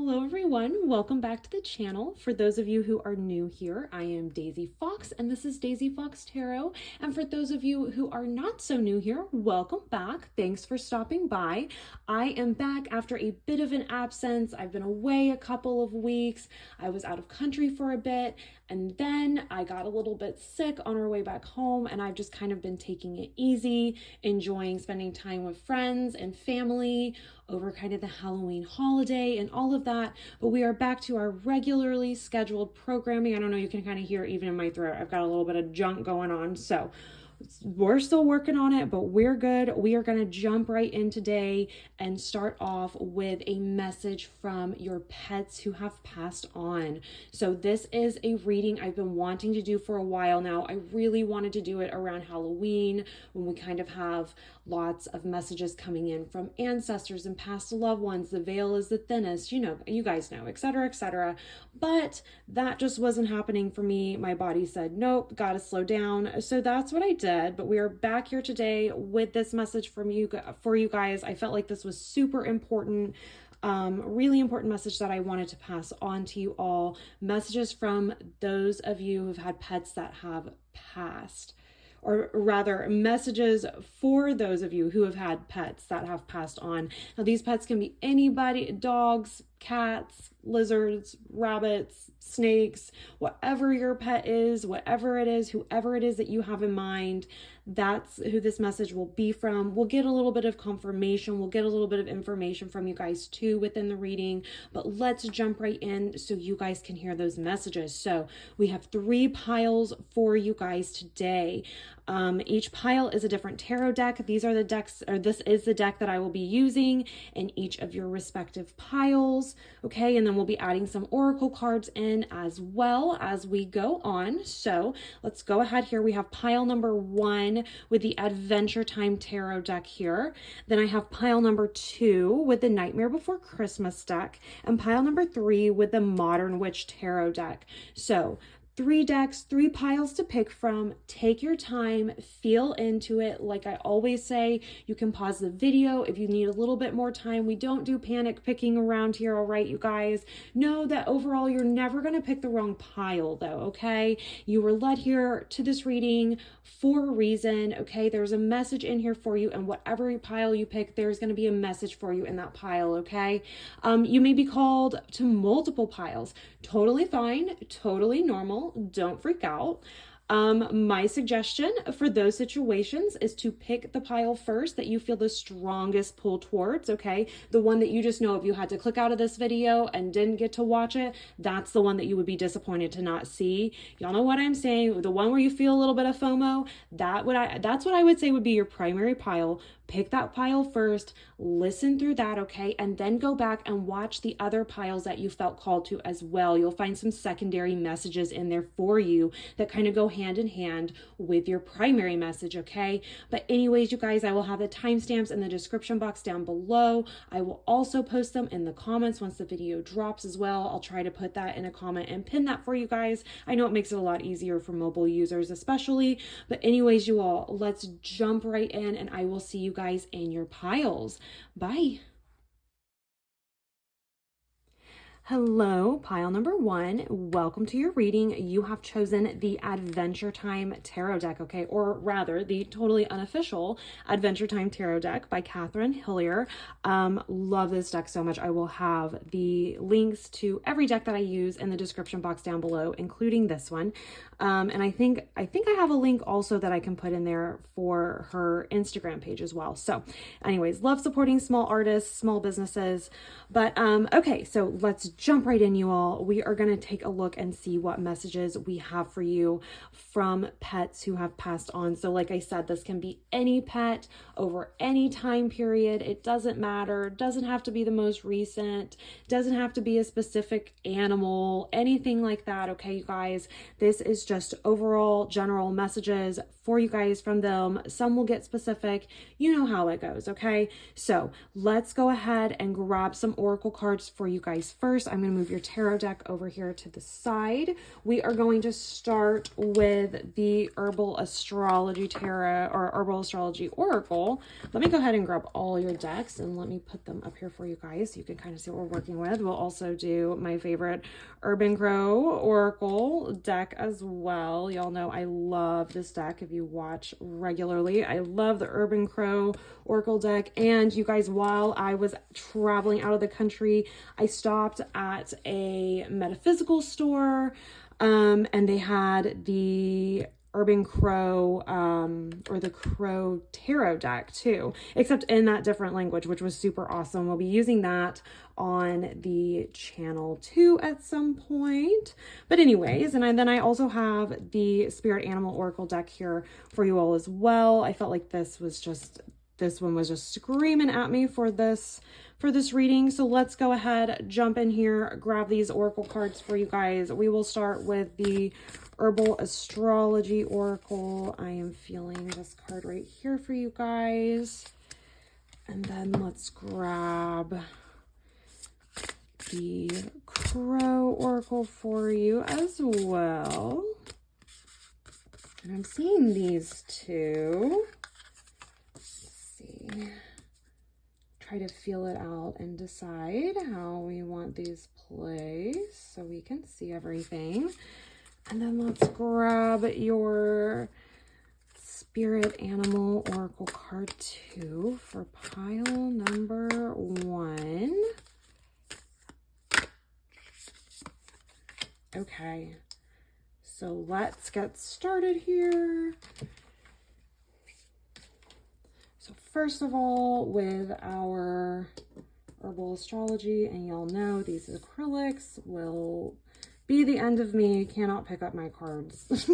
Hello everyone, welcome back to the channel. For those of you who are new here, I am Daisy Fox and this is Daisy Fox Tarot. And for those of you who are not so new here, welcome back. Thanks for stopping by. I am back after a bit of an absence. I've been away a couple of weeks. I was out of country for a bit and then I got a little bit sick on our way back home, and I've just kind of been taking it easy, enjoying spending time with friends and family over kind of the Halloween holiday and all of that. But we are back to our regularly scheduled programming. I don't know, you can kind of hear even in my throat, I've got a little bit of junk going on. So we're still working on it, but we're good. We are going to jump right in today and start off with a message from your pets who have passed on. So this is a reading I've been wanting to do for a while now. I really wanted to do it around Halloween when we kind of have lots of messages coming in from ancestors and past loved ones. The veil is the thinnest, you guys know, etc., etc. But that just wasn't happening for me. My body said, nope, gotta slow down. So that's what I did. But we are back here today with this message from you for you guys. I felt like this was super important. Really important message that I wanted to pass on to you all. Messages from those of you who've had pets that have passed. Or rather, messages for those of you who have had pets that have passed on. Now, these pets can be anybody: dogs, cats, lizards, rabbits, snakes, whatever your pet is, whatever it is, whoever it is that you have in mind, that's who this message will be from. We'll get a little bit of confirmation. We'll get a little bit of information from you guys too within the reading, but let's jump right in so you guys can hear those messages. So we have 3 piles for you guys today. Each pile is a different tarot deck. These are the decks, or this is the deck that I will be using in each of your respective piles. Okay, and then we'll be adding some oracle cards in as well as we go on. So let's go ahead here. We have pile number 1 with the Adventure Time Tarot deck here. Then I have pile number 2 with the Nightmare Before Christmas deck, and pile number 3 with the Modern Witch Tarot deck. So 3 decks, 3 piles to pick from. Take your time, feel into it. Like I always say, you can pause the video if you need a little bit more time. We don't do panic picking around here, all right, you guys? Know that overall, you're never going to pick the wrong pile though, okay? You were led here to this reading for a reason, okay? There's a message in here for you, and whatever pile you pick, there's going to be a message for you in that pile, okay? You may be called to multiple piles. Totally fine, totally normal. Don't freak out. My suggestion for those situations is to pick the pile first that you feel the strongest pull towards, okay? The one that you just know if you had to click out of this video and didn't get to watch it, that's the one that you would be disappointed to not see. Y'all know what I'm saying? The one where you feel a little bit of FOMO, that's what I would say would be your primary pile. Pick that pile first, listen through that, okay? And then go back and watch the other piles that you felt called to as well. You'll find some secondary messages in there for you that kind of go hand in hand with your primary message, okay? But anyways, you guys, I will have the timestamps in the description box down below. I will also post them in the comments once the video drops as well. I'll try to put that in a comment and pin that for you guys. I know it makes it a lot easier for mobile users especially. But anyways, you all, let's jump right in and I will see you guys in your piles. Bye. Hello, pile number 1. Welcome to your reading. You have chosen the Adventure Time Tarot deck, okay? Or rather, the totally unofficial Adventure Time Tarot deck by Catherine Hillier. Love this deck so much. I will have the links to every deck that I use in the description box down below, including this one. And I think I have a link also that I can put in there for her Instagram page as well. So anyways, love supporting small artists, small businesses. But okay, so let's jump right in, you all. We are going to take a look and see what messages we have for you from pets who have passed on. So like I said, this can be any pet over any time period. It doesn't matter. It doesn't have to be the most recent. It doesn't have to be a specific animal, anything like that. Okay, you guys, this is just overall general messages for you guys from them. Some will get specific. You know how it goes, okay? So let's go ahead and grab some oracle cards for you guys first. I'm going to move your tarot deck over here to the side. We are going to start with the Herbal Astrology Tarot or Herbal Astrology Oracle. Let me go ahead and grab all your decks and let me put them up here for you guys so you can kind of see what we're working with. We'll also do my favorite Urban Crow Oracle deck as well. Y'all know I love this deck if you watch regularly. I love the Urban Crow Oracle deck. And you guys, while I was traveling out of the country, I stopped at a metaphysical store and they had the Urban Crow or the Crow Tarot deck too, except in that different language, which was super awesome. We'll be using that on the channel too at some point. But anyways, and then I also have the Spirit Animal Oracle deck here for you all as well. I felt like this one was just screaming at me for this reading. So let's go ahead, jump in here, grab these oracle cards for you guys. We will start with the Herbal Astrology Oracle. I am feeling this card right here for you guys. And then let's grab the Crow Oracle for you as well. And I'm seeing these two. Try to feel it out and decide how we want these placed so we can see everything. And then let's grab your Spirit Animal Oracle card 2 for pile number 1. Okay, so let's get started here. So first of all, with our Herbal Astrology, and y'all know these acrylics will be the end of me. Cannot pick up my cards.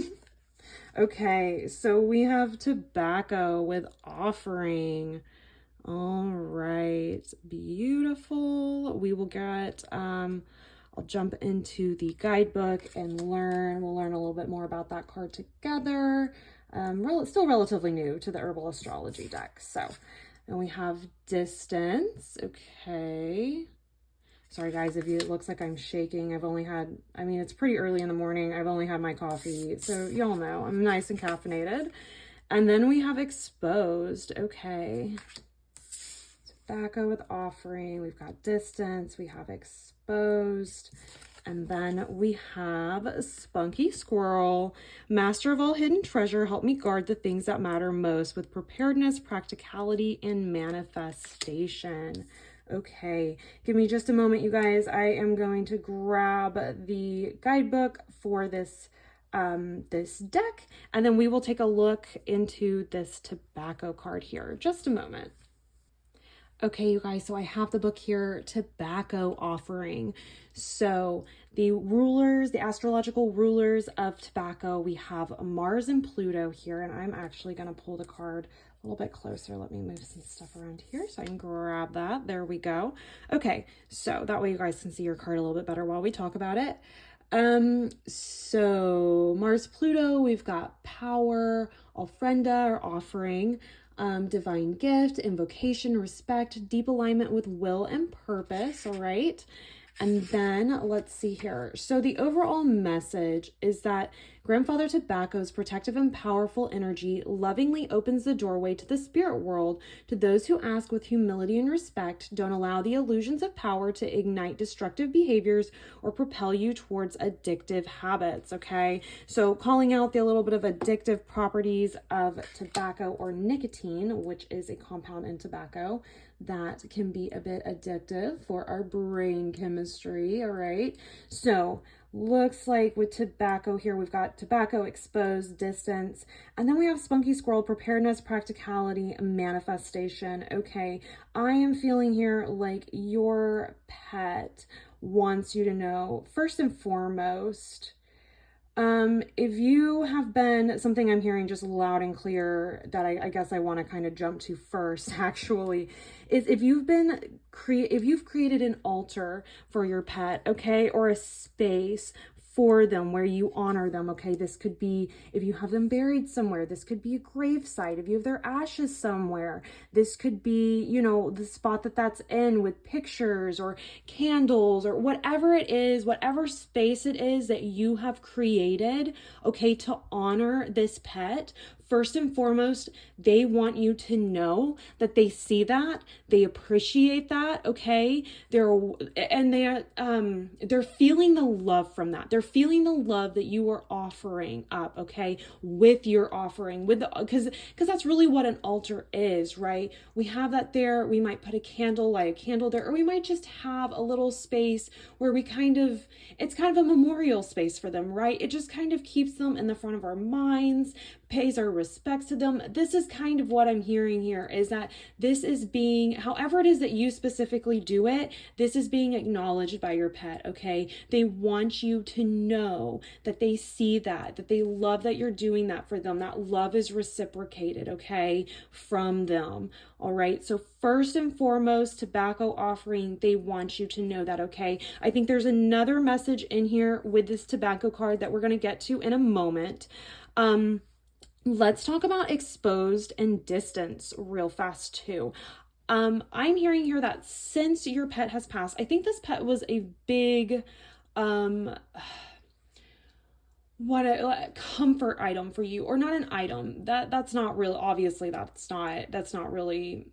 Okay, so we have Tobacco with Offering. All right, beautiful. We will get, I'll jump into the guidebook and we'll learn a little bit more about that card together. Still relatively new to the Herbal Astrology deck. So, and we have Distance. Okay. Sorry guys, if it looks like I'm shaking. It's pretty early in the morning. I've only had my coffee. So y'all know I'm nice and caffeinated. And then we have Exposed. Okay. Tobacco with Offering. We've got Distance. We have Exposed. And then we have Spunky Squirrel. Master of all hidden treasure, help me guard the things that matter most with preparedness, practicality, and manifestation. Okay, give me just a moment, you guys. I am going to grab the guidebook for this deck, and then we will take a look into this Tobacco card here. Just a moment. Okay, you guys, so I have the book here, Tobacco Offering. So the astrological rulers of tobacco, we have Mars and Pluto here, and I'm actually going to pull the card a little bit closer. Let me move some stuff around here so I can grab that. There we go. Okay, so that way you guys can see your card a little bit better while we talk about it. So Mars, Pluto, we've got Power, Ofrenda or Offering, Divine Gift, Invocation, Respect, Deep Alignment with Will and Purpose, all right? And then let's see here. So the overall message is that Grandfather Tobacco's protective and powerful energy lovingly opens the doorway to the spirit world to those who ask with humility and respect. Don't allow the illusions of power to ignite destructive behaviors or propel you towards addictive habits, okay? So calling out the little bit of addictive properties of tobacco or nicotine, which is a compound in tobacco that can be a bit addictive for our brain chemistry, all right? So looks like with tobacco here, we've got Tobacco, Exposed, Distance, and then we have Spunky Squirrel, Preparedness, Practicality, and Manifestation. Okay, I am feeling here like your pet wants you to know, first and foremost, if you have been, something I'm hearing just loud and clear that I guess I want to kind of jump to first actually, is if you've created an altar for your pet, okay, or a space for them, where you honor them, okay? This could be if you have them buried somewhere. This could be a gravesite. If you have their ashes somewhere, this could be, you know, the spot that's in with pictures or candles or whatever it is, whatever space it is that you have created, okay, to honor this pet. First and foremost, they want you to know that they see that, they appreciate that, okay? They're feeling the love from that. They're feeling the love that you are offering up, okay? With your offering, because that's really what an altar is, right? We have that there. We might put a candle, light a candle there, or we might just have a little space where it's kind of a memorial space for them, right? It just kind of keeps them in the front of our minds, pays our respects to them. This is kind of what I'm hearing here, is that this is being, however it is that you specifically do it, this is being acknowledged by your pet, okay? They want you to know that they see that they love that you're doing that for them. That love is reciprocated, okay, from them. All right. So first and foremost, tobacco offering, they want you to know that, okay? I think there's another message in here with this tobacco card that we're going to get to in a moment. Let's talk about exposed and distance real fast too. I'm hearing here that since your pet has passed, I think this pet was a big, comfort item for you, or not an item. That's not really, obviously that's not really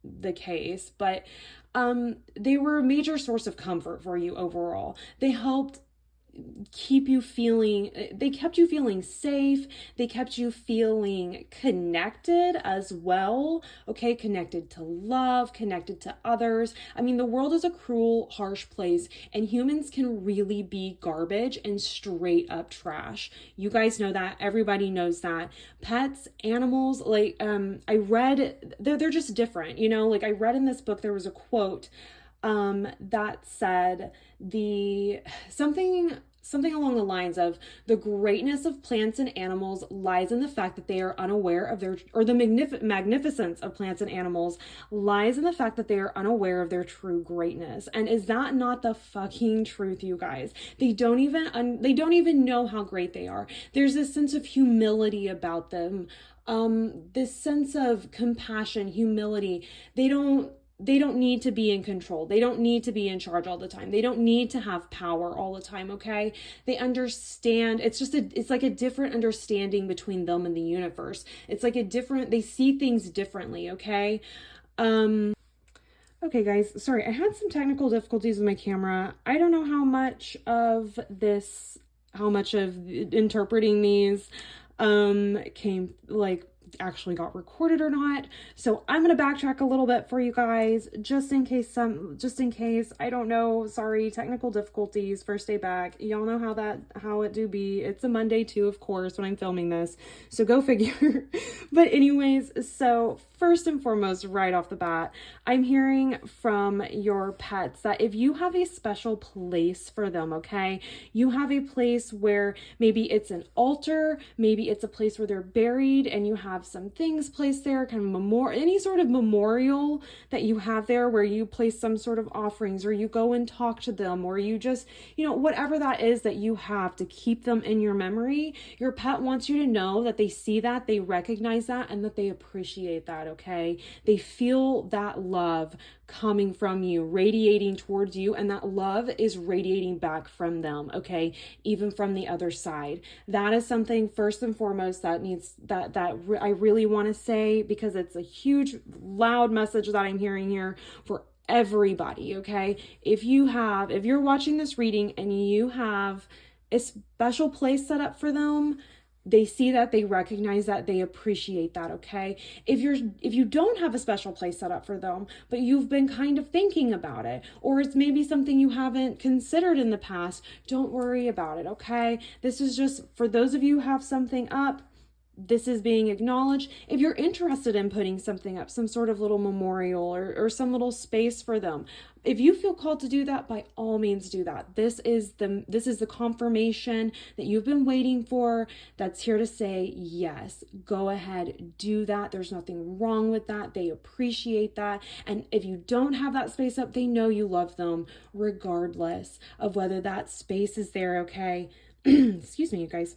the case, but they were a major source of comfort for you overall. They helped they kept you feeling safe. They kept you feeling connected as well. Okay. Connected to love, connected to others. I mean, the world is a cruel, harsh place, and humans can really be garbage and straight up trash. You guys know that. Everybody knows that. Pets, animals, like, I read, they're just different, you know, like I read in this book, there was a quote that said something along the lines of, the greatness of plants and animals lies in the fact that they are unaware of the magnificence of plants and animals lies in the fact that they are unaware of their true greatness. And is that not the fucking truth, you guys? They don't even know how great they are. There's this sense of humility about them. This sense of compassion, humility. They don't need to be in control. They don't need to be in charge all the time. They don't need to have power all the time, okay? They understand. It's like a different understanding between them and the universe. It's like they see things differently, okay? Okay, guys, sorry, I had some technical difficulties with my camera. I don't know how much of interpreting these actually got recorded or not. So I'm going to backtrack a little bit for you guys, just in case, I don't know, sorry, technical difficulties, first day back. Y'all know how it do be. It's a Monday too, of course, when I'm filming this. So go figure. But anyways, so first and foremost, right off the bat, I'm hearing from your pets that if you have a special place for them, okay, you have a place where maybe it's an altar, maybe it's a place where they're buried and you have some things placed there, kind of any sort of memorial that you have there where you place some sort of offerings, or you go and talk to them, or you just, whatever that is that you have to keep them in your memory. Your pet wants you to know that they see that, they recognize that, and that they appreciate that, okay? They feel that love coming from you, radiating towards you, and that love is radiating back from them, okay? Even from the other side. That is something first and foremost that I really want to say, because it's a huge, loud message that I'm hearing here for everybody, okay? If you're watching this reading and you have a special place set up for them, they see that, they recognize that, they appreciate that, okay? If you don't have a special place set up for them, but you've been kind of thinking about it, or it's maybe something you haven't considered in the past, don't worry about it, okay? This is just for those of you who have something up. this is being acknowledged. If you're interested in putting something up, some sort of little memorial or some little space for them, if you feel called to do that, by all means do that. This is the confirmation that you've been waiting for, that's here to say, yes, go ahead, do that. There's nothing wrong with that. They appreciate that. And if you don't have that space up, they know you love them regardless of whether that space is there, okay? Excuse me, you guys.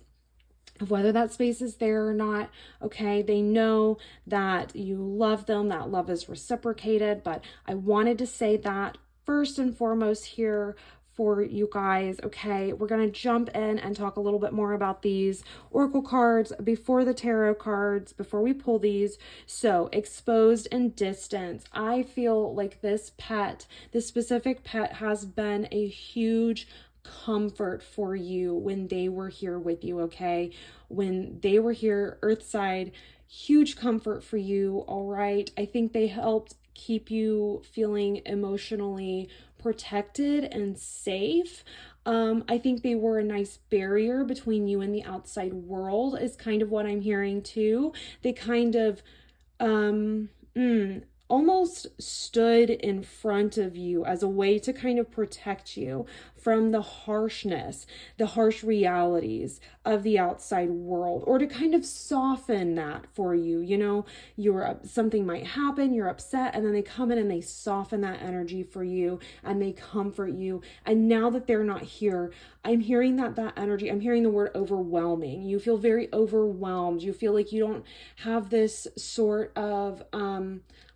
Of whether that space is there or not, okay? They know that you love them, that love is reciprocated, but I wanted to say that first and foremost here for you guys, okay? We're going to jump in and talk a little bit more about these oracle cards before the tarot cards, before we pull these. So, exposed and distance. I feel like this specific pet has been a huge comfort for you when they were here with you, okay? When they were here, Earthside, huge comfort for you, all right? I think they helped keep you feeling emotionally protected and safe. I think they were a nice barrier between you and the outside world, is kind of what I'm hearing too. They kind of almost stood in front of you as a way to kind of protect you from the harshness, the harsh realities of the outside world, or to kind of soften that for you. You know, something might happen, you're upset, and then they come in and they soften that energy for you and they comfort you. And now that they're not here, I'm hearing that energy, I'm hearing the word overwhelming. You feel very overwhelmed. You feel like you don't have this sort of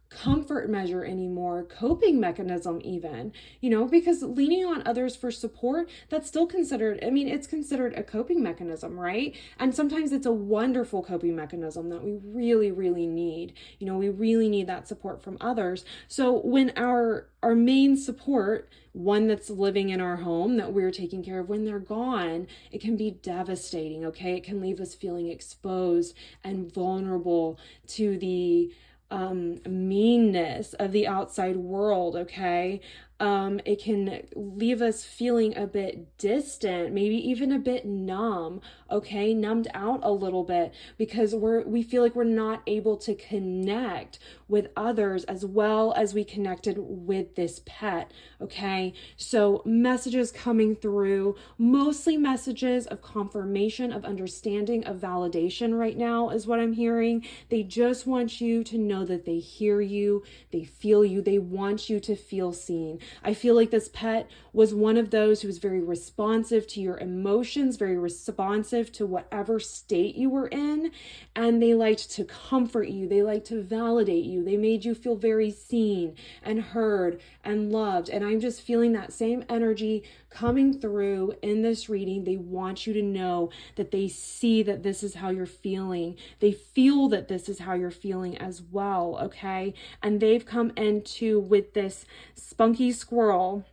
comfort measure anymore, coping mechanism even, you know, because leaning on others for support, that's still considered, I mean, it's considered a coping mechanism, right? And sometimes it's a wonderful coping mechanism that we really, really need. You know, we really need that support from others. So when our main support, one that's living in our home that we're taking care of, when they're gone, it can be devastating, okay? It can leave us feeling exposed and vulnerable to the meanness of the outside world, okay? It can leave us feeling a bit distant, maybe even a bit numb, okay? Numbed out a little bit because we feel like we're not able to connect with others as well as we connected with this pet, okay? So messages coming through, mostly messages of confirmation, of understanding, of validation right now is what I'm hearing. They just want you to know that they hear you, they feel you, they want you to feel seen. I feel like this pet was one of those who was very responsive to your emotions, very responsive to whatever state you were in, and they liked to comfort you, they liked to validate you, they made you feel very seen and heard and loved. And I'm just feeling that same energy coming through in this reading. They want you to know that they see that this is how you're feeling. They feel that this is how you're feeling as well, okay? And they've come into with this spunky squirrel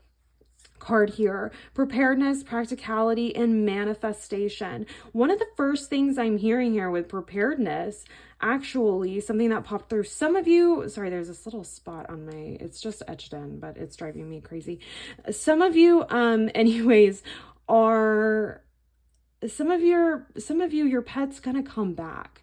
card here: preparedness, practicality, and manifestation. One of the first things I'm hearing here with preparedness, actually something that popped through some of you, sorry, there's this little spot on my, it's just etched in, but it's driving me crazy. Some of you anyways are, some of you, your pet's gonna come back.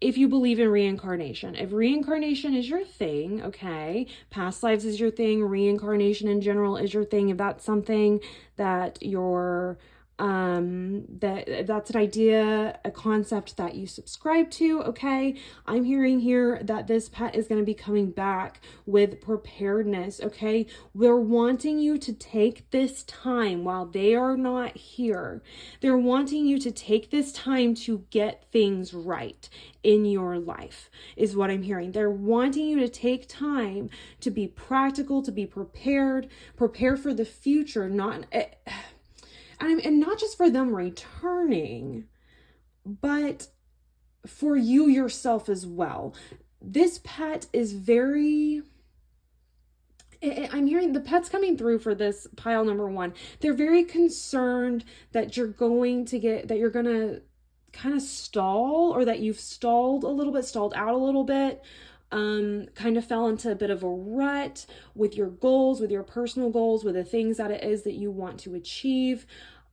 If you believe in reincarnation, if reincarnation is your thing, okay, past lives is your thing, reincarnation in general is your thing, if that's something that you're, that's an idea, a concept that you subscribe to, okay, I'm hearing here that this pet is going to be coming back with preparedness, okay? We're wanting you to take this time while they are not here. They're wanting you to take this time to get things right in your life, is what I'm hearing. They're wanting you to take time to be practical, to be prepared, prepare for the future, and not just for them returning, but for you yourself as well. This pet is very, I'm hearing the pet's coming through for this pile number one. They're very concerned that you're going to kind of stall, or that you've stalled out a little bit. Kind of fell into a bit of a rut with your goals, with your personal goals, with the things that it is that you want to achieve.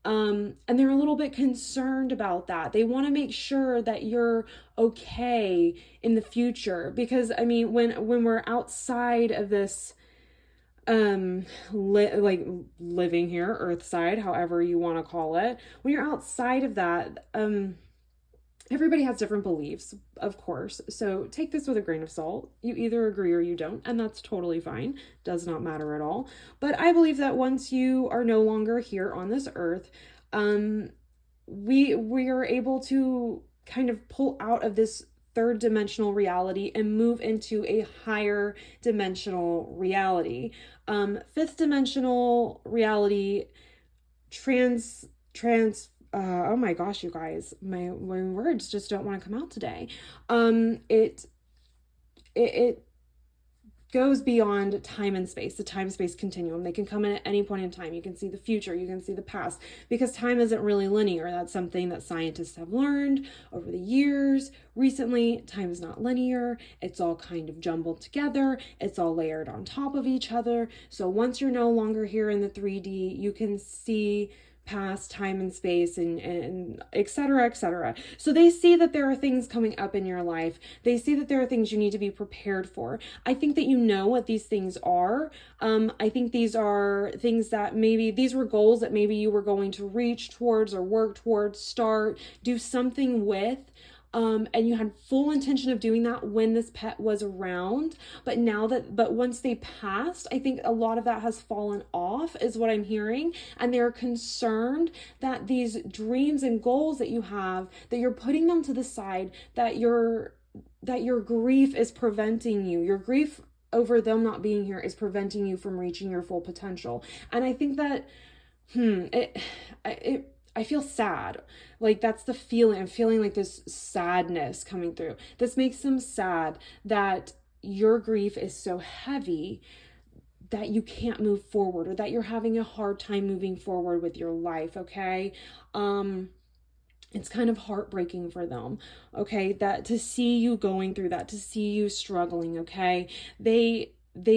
And they're a little bit concerned about that. They want to make sure that you're okay in the future, because I mean, when we're outside of this, like living here, earthside, however you want to call it, when you're outside of that, everybody has different beliefs, of course. So take this with a grain of salt. You either agree or you don't, and that's totally fine. Does not matter at all. But I believe that once you are no longer here on this earth, we are able to kind of pull out of this third dimensional reality and move into a higher dimensional reality. Fifth dimensional reality, oh my gosh, you guys, my words just don't want to come out today. It goes beyond time and space, the time-space continuum. They can come in at any point in time. You can see the future, you can see the past, because time isn't really linear. That's something that scientists have learned over the years. Recently, time is not linear. It's all kind of jumbled together. It's all layered on top of each other. So once you're no longer here in the 3D, you can see past time and space and et cetera, et cetera. So they see that there are things coming up in your life. They see that there are things you need to be prepared for. I think that you know what these things are. I think these are things that maybe these were goals that maybe you were going to reach towards or work towards, start, do something with. And you had full intention of doing that when this pet was around, but once they passed, I think a lot of that has fallen off, is what I'm hearing. And they're concerned that these dreams and goals that you have, that you're putting them to the side, that your grief is preventing you. Your grief over them not being here is preventing you from reaching your full potential. And I think that, I feel sad. Like, that's the feeling. I'm feeling like this sadness coming through. This makes them sad that your grief is so heavy that you can't move forward, or that you're having a hard time moving forward with your life, okay? It's kind of heartbreaking for them, okay? That to see you going through that, to see you struggling, okay? They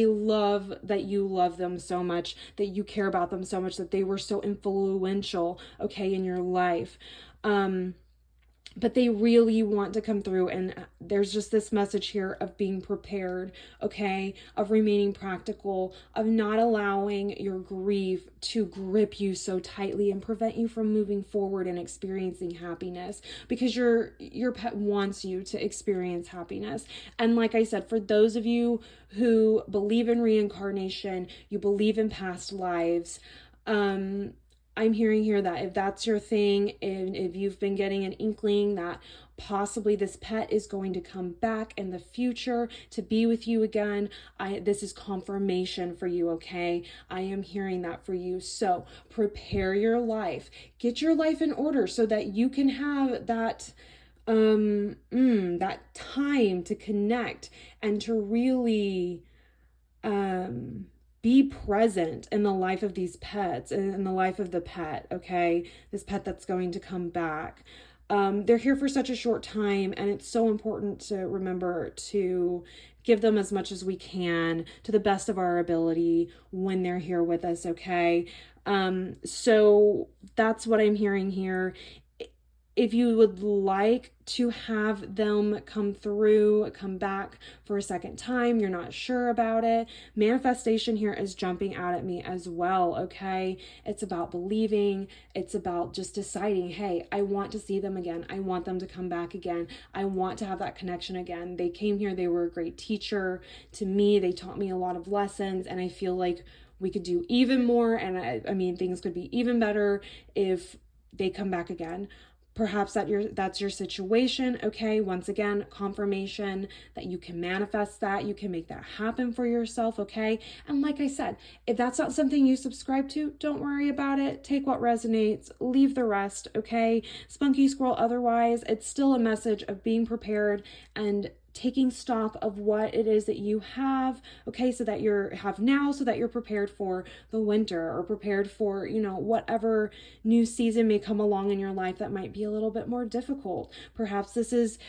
love that you love them so much, that you care about them so much, that they were so influential, okay, in your life. But they really want to come through, and there's just this message here of being prepared, okay, of remaining practical, of not allowing your grief to grip you so tightly and prevent you from moving forward and experiencing happiness, because your pet wants you to experience happiness. And like I said, for those of you who believe in reincarnation, you believe in past lives, I'm hearing here that if that's your thing, and if you've been getting an inkling that possibly this pet is going to come back in the future to be with you again, this is confirmation for you, okay? I am hearing that for you. So prepare your life. Get your life in order so that you can have that that time to connect and to really be present in the life of these pets and in the life of the pet, okay? This pet that's going to come back. They're here for such a short time, and it's so important to remember to give them as much as we can to the best of our ability when they're here with us, okay? So that's what I'm hearing here. If you would like to have them come back for a second time, you're not sure about it, manifestation here is jumping out at me as well, okay? It's about believing. It's about just deciding, hey, I want to see them again. I want them to come back again. I want to have that connection again. They came here. They were a great teacher to me. They taught me a lot of lessons, and I feel like we could do even more. And I mean, things could be even better if they come back again. Perhaps that's your situation, okay? Once again, confirmation that you can manifest that, you can make that happen for yourself, okay? And like I said, if that's not something you subscribe to, don't worry about it. Take what resonates, leave the rest, okay? Spunky squirrel otherwise, it's still a message of being prepared and taking stock of what it is that you have, okay, so that you're prepared for the winter, or prepared for, whatever new season may come along in your life that might be a little bit more difficult. Perhaps this is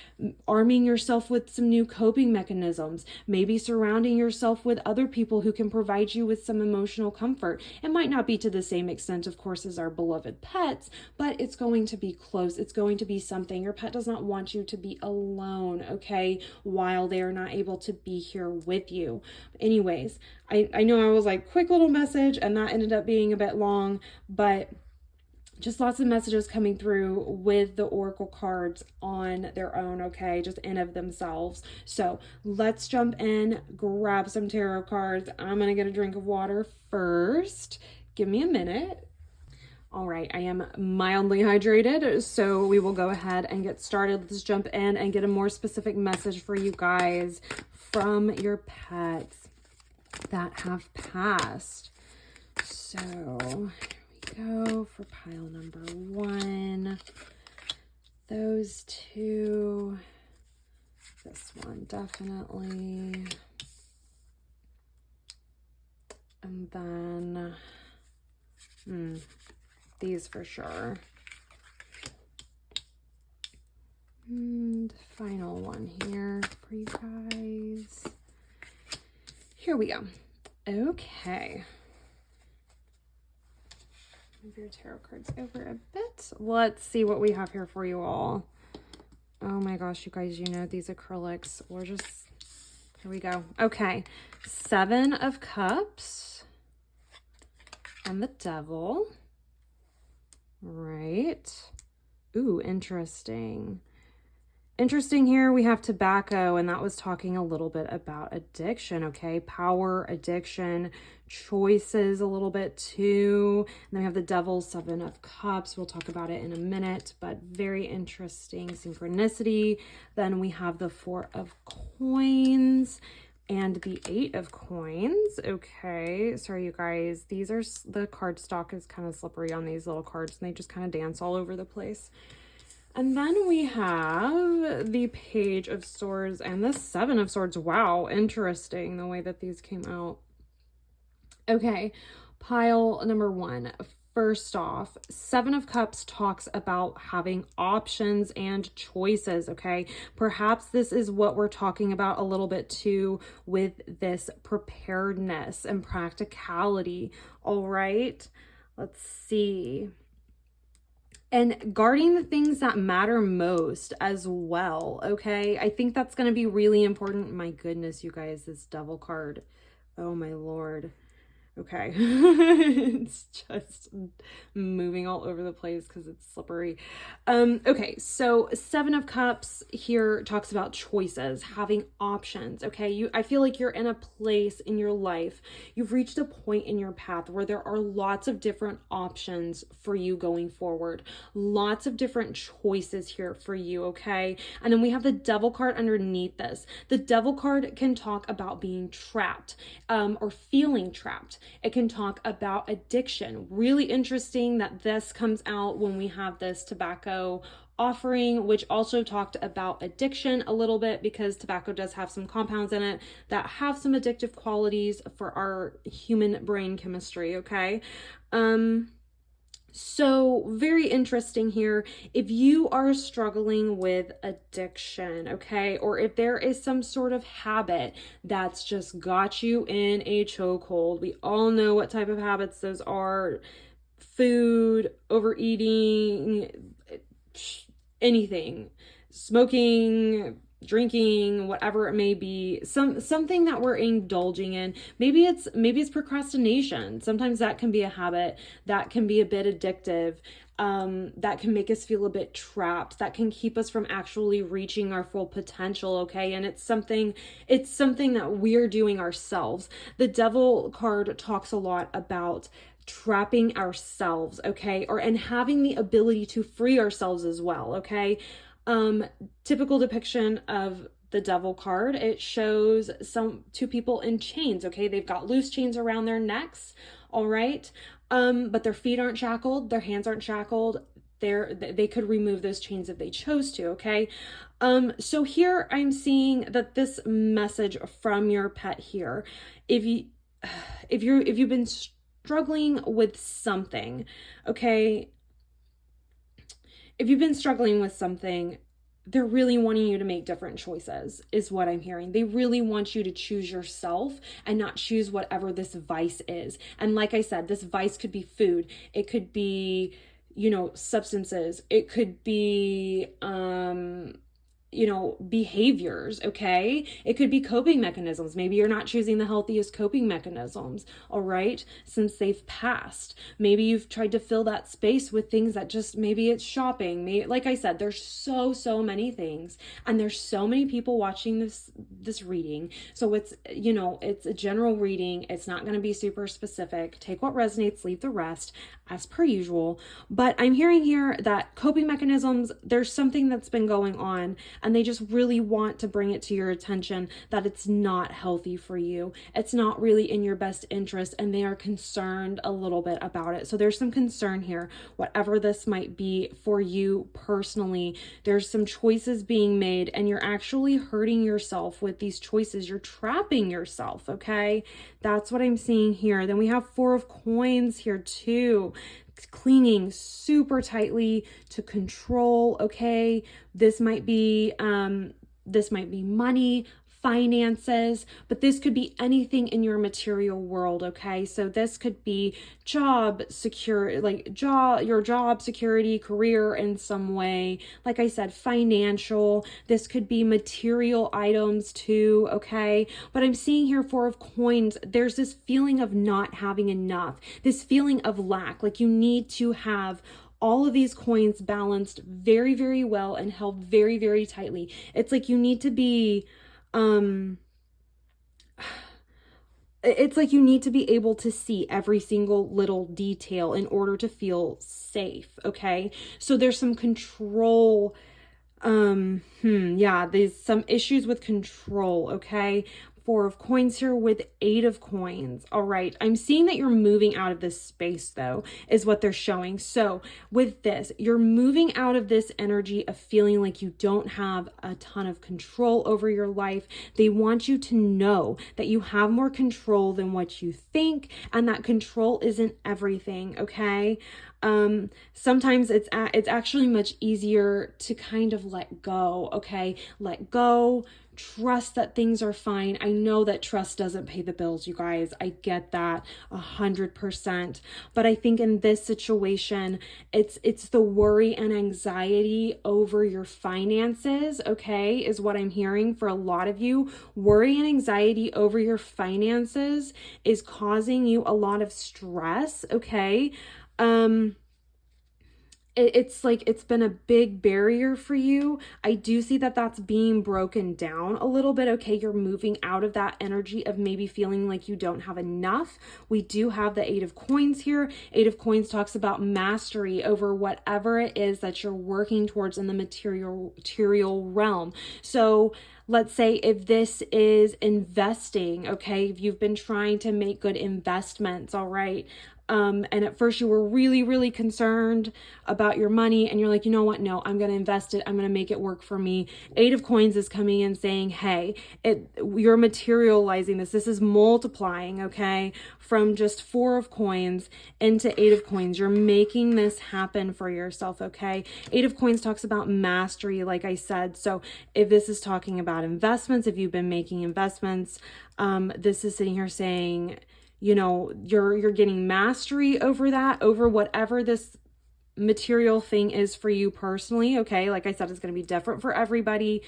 arming yourself with some new coping mechanisms, maybe surrounding yourself with other people who can provide you with some emotional comfort. It might not be to the same extent, of course, as our beloved pets, but it's going to be close. It's going to be something. Your pet does not want you to be alone, okay, while they are not able to be here with you. Anyways, I know I was like, quick little message, and that ended up being a bit long, but just lots of messages coming through with the oracle cards on their own, okay, just in of themselves. So let's jump in, grab some tarot cards. I'm gonna get a drink of water first. Give me a minute. All right, I am mildly hydrated, so we will go ahead and get started. Let's jump in and get a more specific message for you guys from your pets that have passed. So here we go for pile number 1. Those 2. This one definitely. And then these for sure. And final one here for you guys. Here we go. Okay. Move your tarot cards over a bit. Let's see what we have here for you all. Oh my gosh, you guys, these acrylics. Here we go. Okay. 7 of Cups and the Devil. Right. Ooh, interesting. Interesting here, we have tobacco, and that was talking a little bit about addiction, okay? Power, addiction, choices a little bit too. And then we have the Devil, 7 of Cups. We'll talk about it in a minute, but very interesting synchronicity. Then we have the 4 of Coins and the 8 of Coins. Okay, sorry you guys, the card stock is kind of slippery on these little cards, and they just kind of dance all over the place. And then we have the Page of Swords and the 7 of Swords. Wow, interesting the way that these came out. Okay, pile number 1. First off, 7 of Cups talks about having options and choices, okay? Perhaps this is what we're talking about a little bit too with this preparedness and practicality, all right? Let's see. And guarding the things that matter most as well, okay? I think that's going to be really important. My goodness, you guys, this Devil card. Oh my Lord. Okay, it's just moving all over the place because it's slippery. Okay, so 7 of Cups here talks about choices, having options, okay? I feel like you're in a place in your life, you've reached a point in your path where there are lots of different options for you going forward, lots of different choices here for you, okay? And then we have the Devil card underneath this. The Devil card can talk about being trapped, or feeling trapped. It can talk about addiction. Really interesting that this comes out when we have this tobacco offering, which also talked about addiction a little bit, because tobacco does have some compounds in it that have some addictive qualities for our human brain chemistry, okay? So very interesting here. If you are struggling with addiction, okay, or if there is some sort of habit that's just got you in a chokehold, we all know what type of habits those are: food, overeating, anything, smoking, drinking, whatever it may be, something that we're indulging in. Maybe it's procrastination. Sometimes that can be a habit that can be a bit addictive, that can make us feel a bit trapped, that can keep us from actually reaching our full potential, okay? And it's something that we're doing ourselves. The Devil card talks a lot about trapping ourselves, okay? And having the ability to free ourselves as well, okay? Typical depiction of the Devil card, it shows two people in chains, okay? They've got loose chains around their necks, all right? But their feet aren't shackled, their hands aren't shackled. they could remove those chains if they chose to, okay? So here I'm seeing that this message from your pet here, if you've been struggling with something, okay? If you've been struggling with something, they're really wanting you to make different choices, is what I'm hearing. They really want you to choose yourself and not choose whatever this vice is. And like I said, this vice could be food. It could be, substances. It could be, behaviors, okay? It could be coping mechanisms. Maybe you're not choosing the healthiest coping mechanisms, all right, since they've passed. Maybe you've tried to fill that space with things that just, maybe it's shopping. Maybe, like I said, there's so many things, and there's so many people watching this reading. So it's, it's a general reading. It's not going to be super specific. Take what resonates, leave the rest, as per usual. But I'm hearing here that coping mechanisms, there's something that's been going on, and they just really want to bring it to your attention that it's not healthy for you. It's not really in your best interest, and they are concerned a little bit about it. So there's some concern here, whatever this might be for you personally. There's some choices being made, and you're actually hurting yourself with these choices. You're trapping yourself, okay? That's what I'm seeing here. Then we have Four of Coins here too. Clinging super tightly to control, okay? This might be money, finances, but this could be anything in your material world, okay? So this could be your job security, career in some way. Like I said, financial. This could be material items too, okay? But I'm seeing here Four of Coins, there's this feeling of not having enough, this feeling of lack, like you need to have all of these coins balanced very, very well and held very, very tightly. It's like you need to be it's like you need to be able to see every single little detail in order to feel safe, okay? So there's some control, there's some issues with control, okay? Four of Coins here with Eight of Coins. All right. I'm seeing that you're moving out of this space though, is what they're showing. So with this, you're moving out of this energy of feeling like you don't have a ton of control over your life. They want you to know that you have more control than what you think, and that control isn't everything. Okay. Sometimes it's actually much easier to kind of let go. Okay. Let go. Trust that things are fine. I know that trust doesn't pay the bills, you guys. I get that 100%. But I think in this situation, it's the worry and anxiety over your finances, okay, is what I'm hearing for a lot of you. Worry and anxiety over your finances is causing you a lot of stress, okay? It's like it's been a big barrier for you. I do see that that's being broken down a little bit. Okay, you're moving out of that energy of maybe feeling like you don't have enough. We do have the Eight of Coins here. Eight of Coins talks about mastery over whatever it is that you're working towards in the material realm. So let's say if this is investing, okay, if you've been trying to make good investments, all right, and at first you were really, really concerned about your money, and you're like, you know what? No, I'm going to invest it. I'm going to make it work for me. Eight of Coins is coming in saying, hey, you're materializing this. This is multiplying, okay, from just Four of Coins into Eight of Coins. You're making this happen for yourself, okay? Eight of Coins talks about mastery, like I said. So if this is talking about investments, if you've been making investments, this is sitting here saying, you're getting mastery over that, over whatever this material thing is for you personally. Okay. Like I said, it's going to be different for everybody.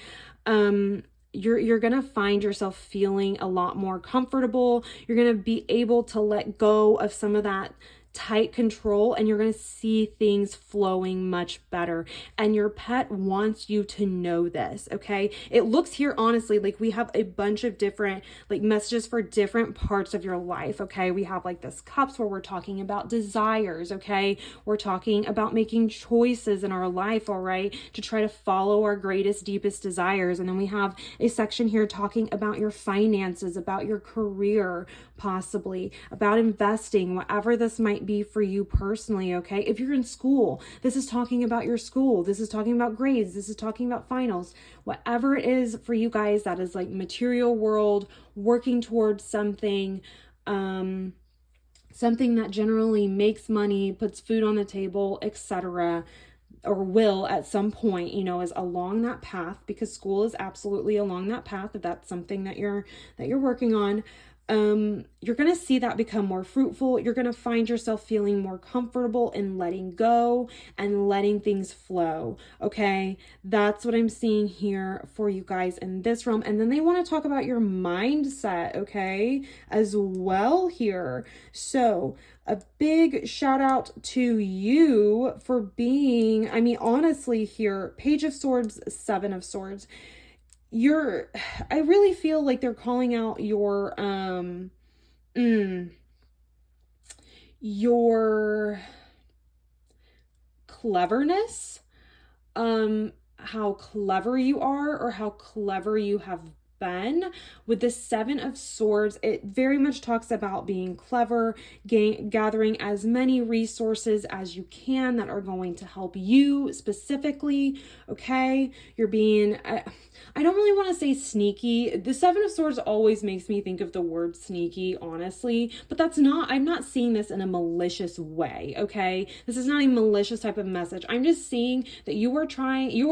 You're going to find yourself feeling a lot more comfortable. You're going to be able to let go of some of that tight control, and you're going to see things flowing much better. And your pet wants you to know this, okay? It looks here, honestly, like we have a bunch of different like messages for different parts of your life, okay? We have like this Cups where we're talking about desires, okay? We're talking about making choices in our life, all right, to try to follow our greatest, deepest desires. And then we have a section here talking about your finances, about your career, possibly, about investing, whatever this might might be for you personally, okay? If you're in school, this is talking about your school. This is talking about grades. This is talking about finals. Whatever it is for you guys that is like material world, working towards something, something that generally makes money, puts food on the table, etc., or will at some point, you know, is along that path, because school is absolutely along that path. If that's something that you're working on, you're going to see that become more fruitful. You're going to find yourself feeling more comfortable in letting go and letting things flow. Okay. That's what I'm seeing here for you guys in this realm. And then they want to talk about your mindset. Okay. As well here. So a big shout out to you for being, I mean, honestly here, Page of Swords, Seven of Swords. I really feel like they're calling out your cleverness, how clever you are, or how clever you have been. With the Seven of Swords, it very much talks about being clever, gathering as many resources as you can that are going to help you specifically. Okay, you're being I don't really want to say sneaky. The Seven of Swords always makes me think of the word sneaky, honestly, but I'm not seeing this in a malicious way, okay? This is not a malicious type of message. I'm just seeing that you are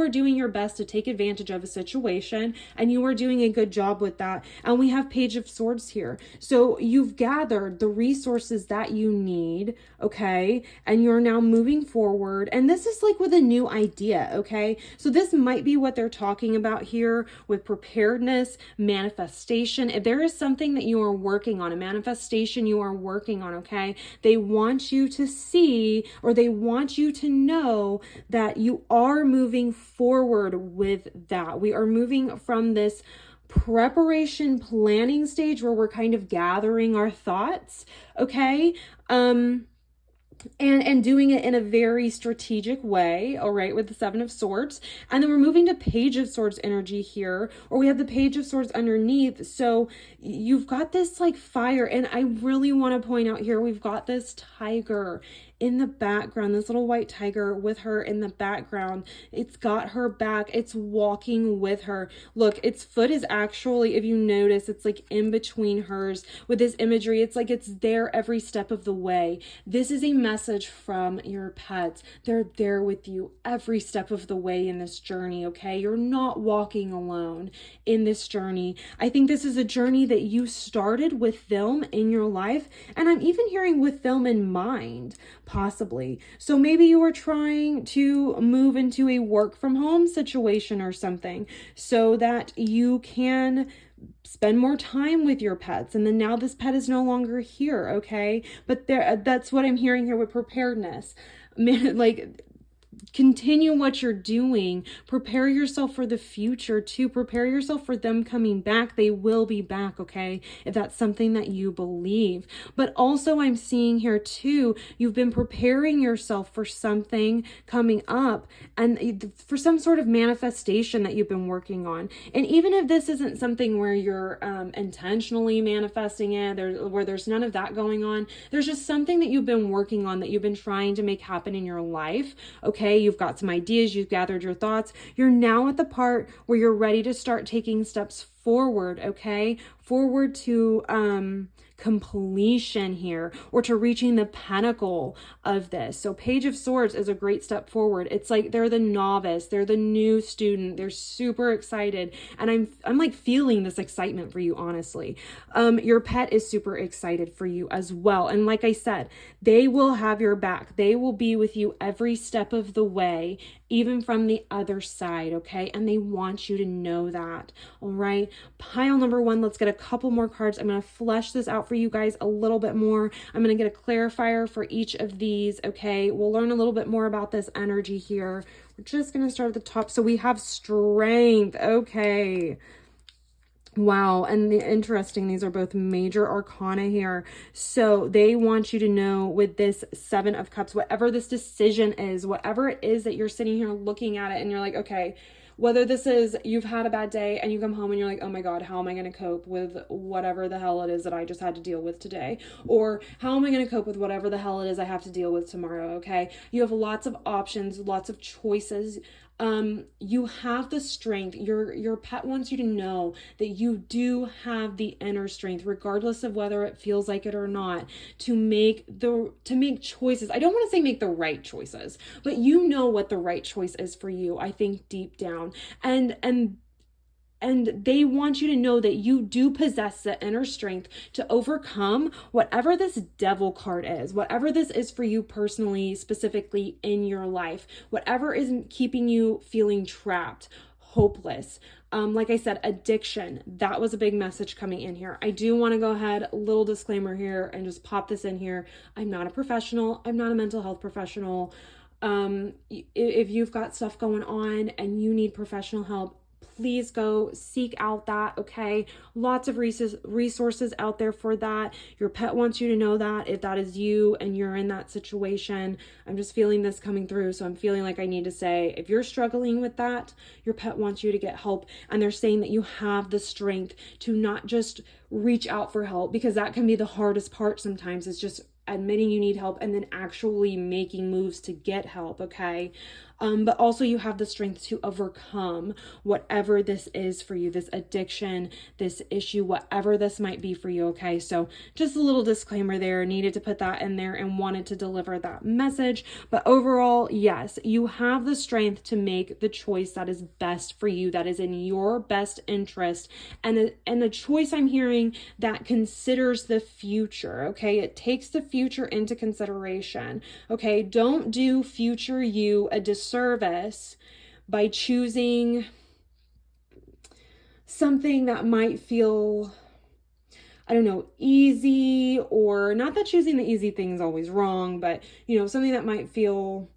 doing your best to take advantage of a situation, and you are doing a good job with that. And we have Page of Swords here. So you've gathered the resources that you need, okay? And you're now moving forward. And this is like with a new idea, okay? So this might be what they're talking about here with preparedness, manifestation. If there is something that you are working on, a manifestation you are working on, okay, they want you to see, or they want you to know that you are moving forward with that. We are moving from this preparation planning stage where we're kind of gathering our thoughts, okay? And doing it in a very strategic way, all right, with the Seven of Swords. And then we're moving to Page of Swords energy here, or we have the Page of Swords underneath. So you've got this like fire, and I really want to point out here, we've got this tiger in the background, this little white tiger with her in the background. It's got her back. It's walking with her. Look, its foot is actually, if you notice, it's like in between hers with this imagery. It's like it's there every step of the way. This is a message from your pets. They're there with you every step of the way in this journey, okay? You're not walking alone in this journey. I think this is a journey that you started with them in your life, and I'm even hearing with them in mind, possibly. So maybe you are trying to move into a work from home situation or something so that you can spend more time with your pets. And then now this pet is no longer here, okay? But that's what I'm hearing here with preparedness. Like, continue what you're doing. Prepare yourself for the future too. Prepare yourself for them coming back. They will be back, okay? If that's something that you believe. But also I'm seeing here too, you've been preparing yourself for something coming up, and for some sort of manifestation that you've been working on. And even if this isn't something where you're intentionally manifesting it, where there's none of that going on, there's just something that you've been working on, that you've been trying to make happen in your life, okay? You've got some ideas, you've gathered your thoughts. You're now at the part where you're ready to start taking steps forward, okay? Forward to completion here, or to reaching the pinnacle of this. So Page of Swords is a great step forward. It's like they're the novice, they're the new student, they're super excited, and I'm like feeling this excitement for you, honestly. Your pet is super excited for you as well, and like I said, they will have your back. They will be with you every step of the way, even from the other side, okay? And they want you to know that, all right? Pile number one, let's get a couple more cards. I'm going to flesh this out for you guys a little bit more. I'm going to get a clarifier for each of these, okay? We'll learn a little bit more about this energy here. We're just going to start at the top. So we have strength, okay. Wow, and interesting, these are both major arcana here. So they want you to know with this Seven of Cups, whatever this decision is, whatever it is that you're sitting here looking at it and you're like, okay, whether this is you've had a bad day and you come home and you're like, oh my God, how am I going to cope with whatever the hell it is that I just had to deal with today? Or how am I going to cope with whatever the hell it is I have to deal with tomorrow? Okay. You have lots of options, lots of choices. You have the strength. Your pet wants you to know that you do have the inner strength, regardless of whether it feels like it or not, to make choices. I don't want to say make the right choices, but you know what the right choice is for you, I think, deep down. And they want you to know that you do possess the inner strength to overcome whatever this devil card is, whatever this is for you personally, specifically in your life, whatever is keeping you feeling trapped, hopeless. Like I said, addiction, that was a big message coming in here. I do want to go ahead, a little disclaimer here, and just pop this in here. I'm not a professional. I'm not a mental health professional. If you've got stuff going on and you need professional help, please go seek out that, okay? Lots of resources out there for that. Your pet wants you to know that if that is you and you're in that situation. I'm just feeling this coming through, so I'm feeling like I need to say, if you're struggling with that, your pet wants you to get help, and they're saying that you have the strength to not just reach out for help, because that can be the hardest part sometimes, is just admitting you need help and then actually making moves to get help, okay? But also you have the strength to overcome whatever this is for you, this addiction, this issue, whatever this might be for you, okay? So just a little disclaimer there, needed to put that in there and wanted to deliver that message. But overall, yes, you have the strength to make the choice that is best for you, that is in your best interest, and a choice I'm hearing that considers the future, okay? It takes the future into consideration, okay? Don't do future you a disservice by choosing something that might feel, I don't know, easy, or not that choosing the easy thing is always wrong, but something that might feel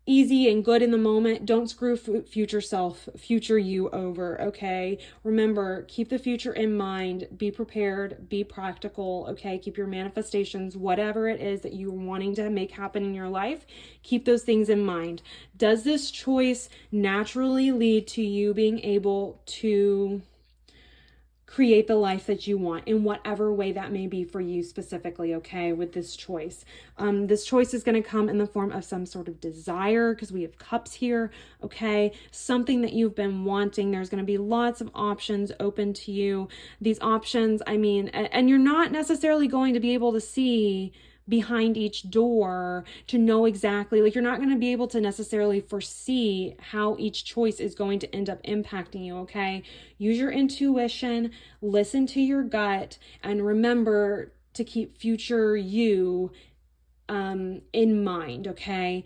easy and good in the moment. Don't screw future you over, okay? Remember, keep the future in mind, be prepared, be practical, okay? Keep your manifestations, whatever it is that you're wanting to make happen in your life, keep those things in mind. Does this choice naturally lead to you being able to create the life that you want in whatever way that may be for you specifically, okay, with this choice? This choice is going to come in the form of some sort of desire, because we have cups here, okay? Something that you've been wanting. There's going to be lots of options open to you. These options, and you're not necessarily going to be able to see behind each door to know exactly, like, you're not going to be able to necessarily foresee how each choice is going to end up impacting you, okay? Use your intuition, listen to your gut, and remember to keep future you in mind, okay?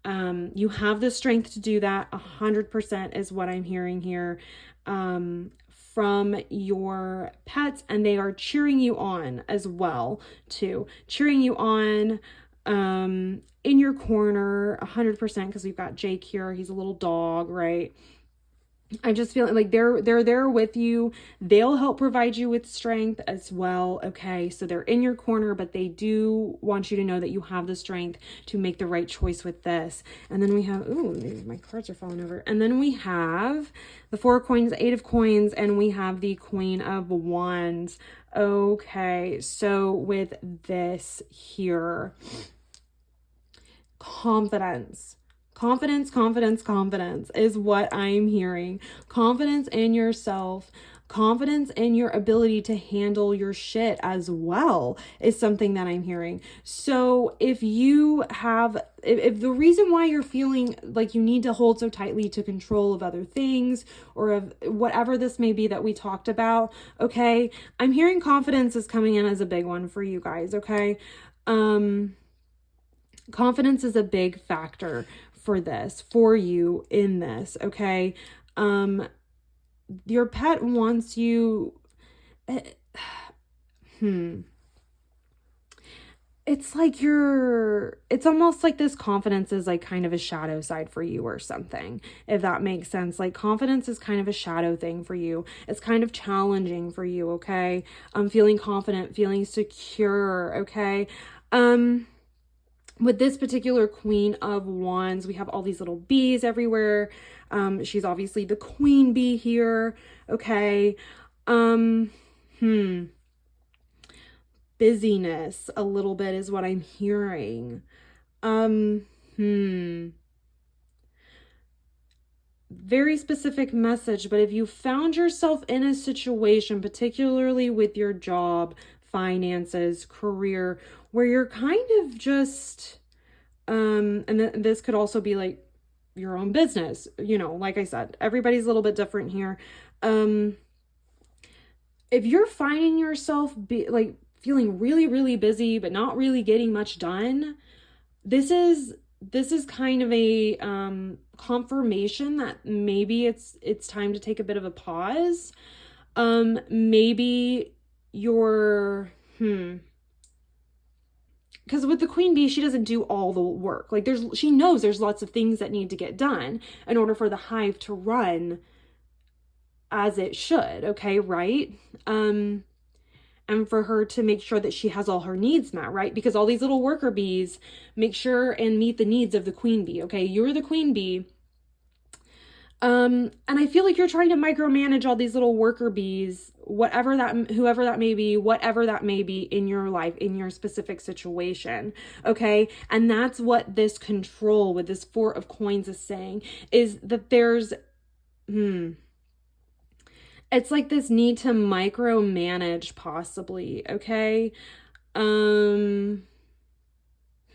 You have the strength to do that. 100% is what I'm hearing here from your pets, and they are cheering you on as well, too. Cheering you on in your corner, 100%, because we've got Jake here. He's a little dog, right? I just feel like they're there with you. They'll help provide you with strength as well, okay? So they're in your corner, but they do want you to know that you have the strength to make the right choice with this. And then we have, ooh, my cards are falling over. And then we have the 4 of coins, 8 of coins, and we have the Queen of Wands. Okay, so with this here, confidence is what I'm hearing. Confidence in yourself, confidence in your ability to handle your shit as well is something that I'm hearing. So if the reason why you're feeling like you need to hold so tightly to control of other things, or of whatever this may be that we talked about, okay, I'm hearing confidence is coming in as a big one for you guys, okay? Confidence is a big factor for you in this, okay? Your pet wants you, it's like it's almost like this confidence is like kind of a shadow side for you or something, if that makes sense. Like, confidence is kind of a shadow thing for you. It's kind of challenging for you, okay? Feeling confident, feeling secure, okay? with this particular Queen of Wands, we have all these little bees everywhere. She's obviously the queen bee here. Okay. Busyness a little bit is what I'm hearing. Very specific message, but if you found yourself in a situation, particularly with your job, finances, career, where you're kind of just, this could also be like your own business, like I said, everybody's a little bit different here. If you're finding yourself feeling really, really busy, but not really getting much done, this is kind of a confirmation that maybe it's time to take a bit of a pause. Maybe you're because with the queen bee, she doesn't do all the work. Like she knows there's lots of things that need to get done in order for the hive to run as it should. Okay, right? And for her to make sure that she has all her needs met, right? Because all these little worker bees make sure and meet the needs of the queen bee, okay? You're the queen bee. And I feel like you're trying to micromanage all these little worker bees, whoever that may be in your life, in your specific situation, okay? And that's what this control with this Four of Coins is saying, is that there's, it's like this need to micromanage possibly, okay? And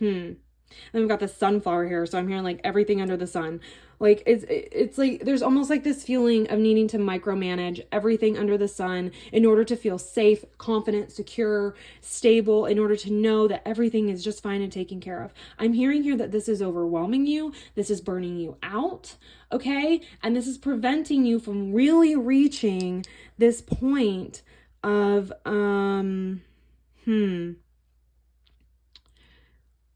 we've got the sunflower here, so I'm hearing like everything under the sun. Like it's like there's almost like this feeling of needing to micromanage everything under the sun in order to feel safe, confident, secure, stable, in order to know that everything is just fine and taken care of. I'm hearing here that this is overwhelming you, this is burning you out, okay? And this is preventing you from really reaching this point of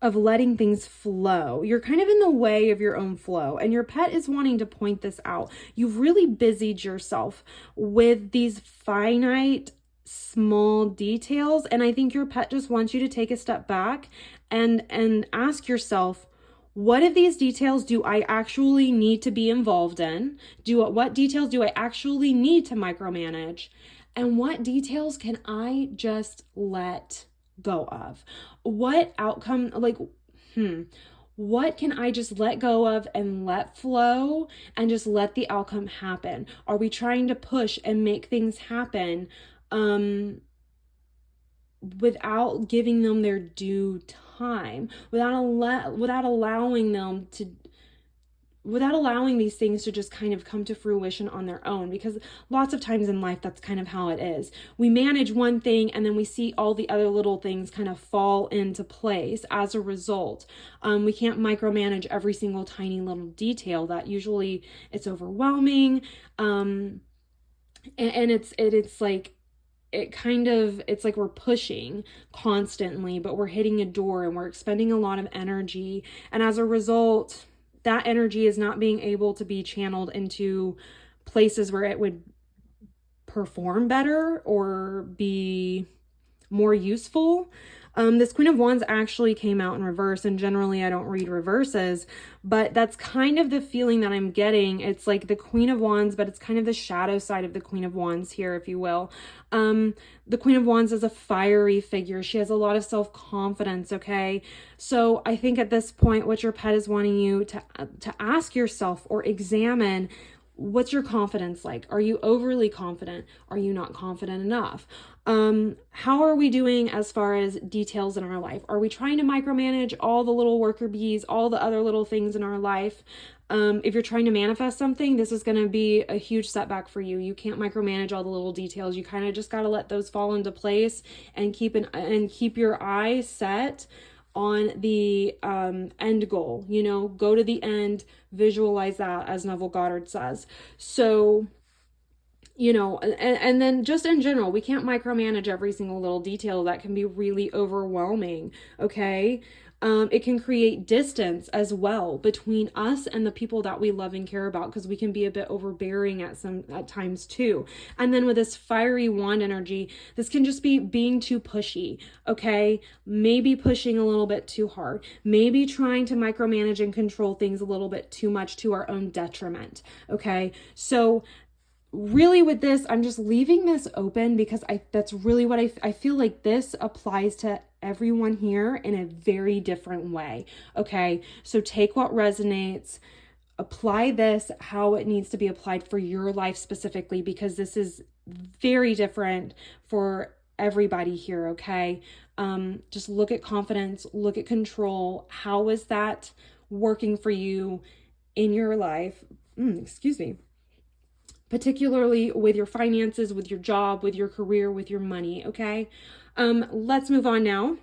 of letting things flow. You're kind of in the way of your own flow, and your pet is wanting to point this out. You've really busied yourself with these finite, small details, and I think your pet just wants you to take a step back and ask yourself, what of these details do I actually need to be involved in? What details do I actually need to micromanage? And what details can I just let go of? What outcome, what can I just let go of and let flow and just let the outcome happen? Are we trying to push and make things happen without giving them their due time, without allowing these things to just kind of come to fruition on their own? Because lots of times in life, that's kind of how it is. We manage one thing and then we see all the other little things kind of fall into place as a result. We can't micromanage every single tiny little detail. That usually it's overwhelming. And it's like, it's like we're pushing constantly, but we're hitting a door and we're expending a lot of energy. And as a result, that energy is not being able to be channeled into places where it would perform better or be more useful. This Queen of Wands actually came out in reverse, and generally I don't read reverses, but that's kind of the feeling that I'm getting. It's like the Queen of Wands, but it's kind of the shadow side of the Queen of Wands here, if you will. The Queen of Wands is a fiery figure. She has a lot of self-confidence, okay? So I think at this point, what your pet is wanting you to ask yourself or examine, what's your confidence like? Are you overly confident? Are you not confident enough? How are we doing as far as details in our life? Are we trying to micromanage all the little worker bees, all the other little things in our life? If you're trying to manifest something, this is going to be a huge setback for you. You can't micromanage all the little details. You kind of just got to let those fall into place and keep your eye set on the end goal. Go to the end, visualize that, as Neville Goddard says. So, and then just in general, we can't micromanage every single little detail. That can be really overwhelming, okay? It can create distance as well between us and the people that we love and care about, because we can be a bit overbearing at times too. And then with this fiery wand energy, this can just be being too pushy, okay? Maybe pushing a little bit too hard, maybe trying to micromanage and control things a little bit too much to our own detriment, okay? So really with this, I'm just leaving this open because that's really what I feel like this applies to everyone here in a very different way. Okay. So take what resonates, apply this how it needs to be applied for your life specifically, because this is very different for everybody here. Okay. Just look at confidence, look at control. How is that working for you in your life? Excuse me. Particularly with your finances, with your job, with your career, with your money, okay? Let's move on now.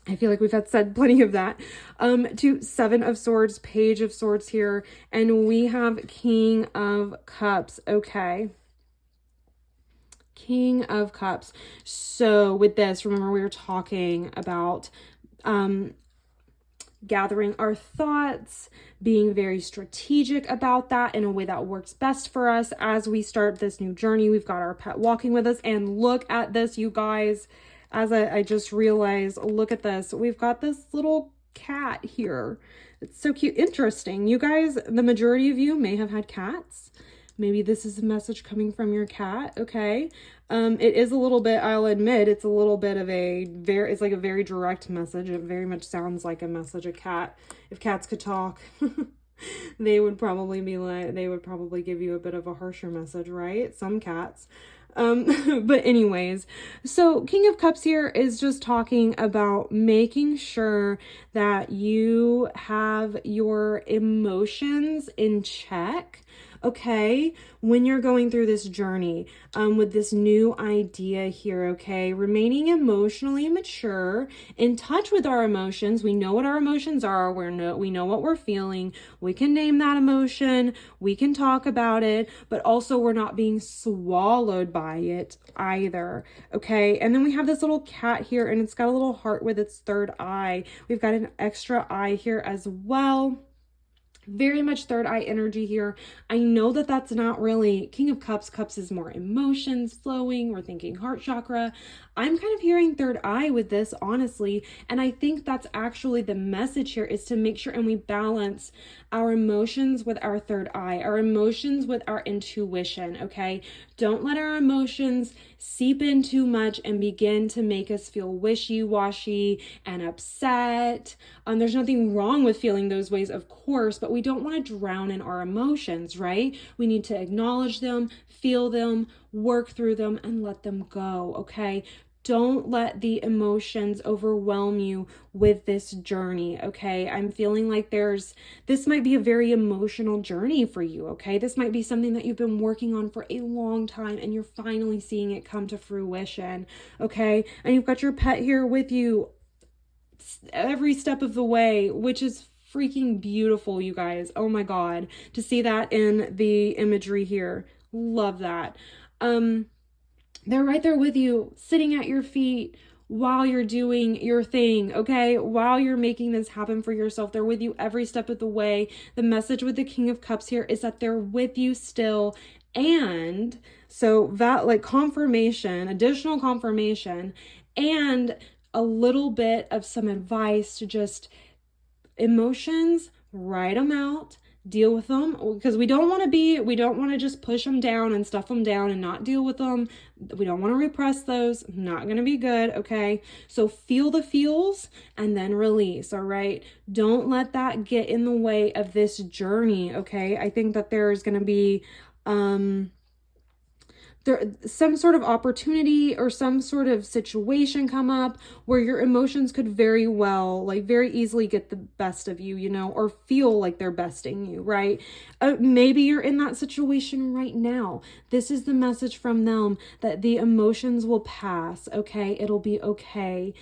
I feel like we've said plenty of that. To Seven of Swords, Page of Swords here, and we have King of Cups, okay? King of Cups. So with this, remember we were talking about gathering our thoughts, being very strategic about that in a way that works best for us as we start this new journey. We've got our pet walking with us, and look at this, you guys. As I just realized, look at this. We've got this little cat here. It's so cute. Interesting. You guys, the majority of you may have had cats. Maybe this is a message coming from your cat, okay? It is a little bit, I'll admit, it's a little bit of it's like a very direct message. It very much sounds like a message a cat. If cats could talk, they would probably give you a bit of a harsher message, right? Some cats. But anyways, so King of Cups here is just talking about making sure that you have your emotions in check, okay, when you're going through this journey, with this new idea here, okay, remaining emotionally mature, in touch with our emotions. We know what our emotions are. We know what we're feeling. We can name that emotion. We can talk about it, but also we're not being swallowed by it either, okay? And then we have this little cat here, and it's got a little heart with its third eye. We've got an extra eye here as well. Very much third eye energy here. I know that that's not really King of Cups. Cups is more emotions flowing. We're thinking heart chakra. I'm kind of hearing third eye with this, honestly. And I think that's actually the message here, is to make sure and we balance our emotions with our third eye, our emotions with our intuition, okay? Don't let our emotions seep in too much and begin to make us feel wishy-washy and upset. There's nothing wrong with feeling those ways, of course, but we don't want to drown in our emotions, right? We need to acknowledge them, feel them, work through them, and let them go, okay? Don't let the emotions overwhelm you with this journey, okay? I'm feeling like this might be a very emotional journey for you, okay? This might be something that you've been working on for a long time and you're finally seeing it come to fruition, okay? And you've got your pet here with you every step of the way, which is freaking beautiful, you guys. Oh my God, to see that in the imagery here. Love that. They're right there with you, sitting at your feet while you're doing your thing, okay? While you're making this happen for yourself, they're with you every step of the way. The message with the King of Cups here is that they're with you still. And so that, like, confirmation, additional confirmation, and a little bit of some advice to just emotions, write them out, deal with them, because we don't want to just push them down and stuff them down and not deal with them. We don't want to repress those. Not going to be good, okay? So feel the feels and then release, all right? Don't let that get in the way of this journey, okay? I think that there's going to be some sort of opportunity or some sort of situation come up where your emotions could very easily get the best of you, you know, or feel like they're besting you, right? Maybe you're in that situation right now. This is the message from them, that the emotions will pass, okay? It'll be okay.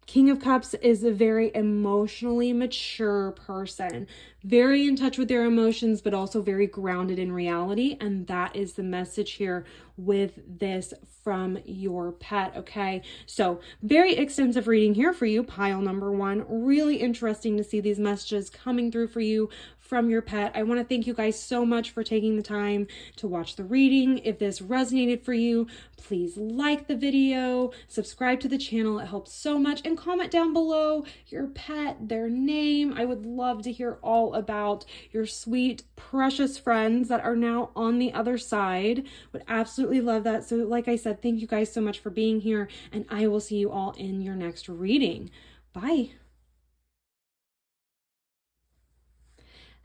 King of Cups is a very emotionally mature person, very in touch with their emotions, but also very grounded in reality. And that is the message here with this from your pet, okay? So very extensive reading here for you, pile number one. Really interesting to see these messages coming through for you from your pet. I want to thank you guys so much for taking the time to watch the reading. If this resonated for you, please like the video, subscribe to the channel. It helps so much, and comment down below your pet, their name. I would love to hear all about your sweet, precious friends that are now on the other side. Would absolutely love that. So like I said, thank you guys so much for being here, and I will see you all in your next reading. Bye.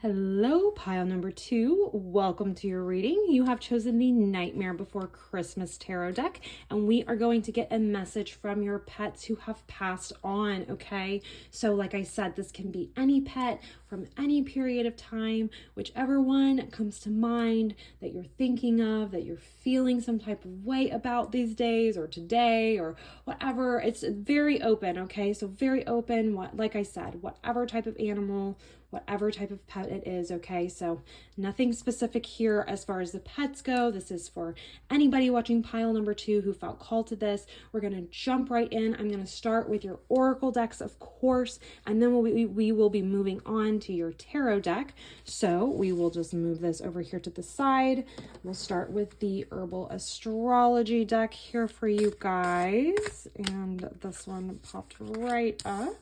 Hello, pile number two. Welcome to your reading. You have chosen the Nightmare Before Christmas Tarot deck, and we are going to get a message from your pets who have passed on, okay? So like I said, this can be any pet from any period of time, whichever one comes to mind that you're thinking of, that you're feeling some type of way about these days or today or whatever. It's very open, okay? So very open, like I said, whatever type of animal, whatever type of pet it is, okay? So nothing specific here as far as the pets go. This is for anybody watching pile number two who felt called to this. We're going to jump right in. I'm going to start with your oracle decks, of course, and then we will be moving on to your tarot deck. So we will just move this over here to the side. We'll start with the herbal astrology deck here for you guys, and this one popped right up.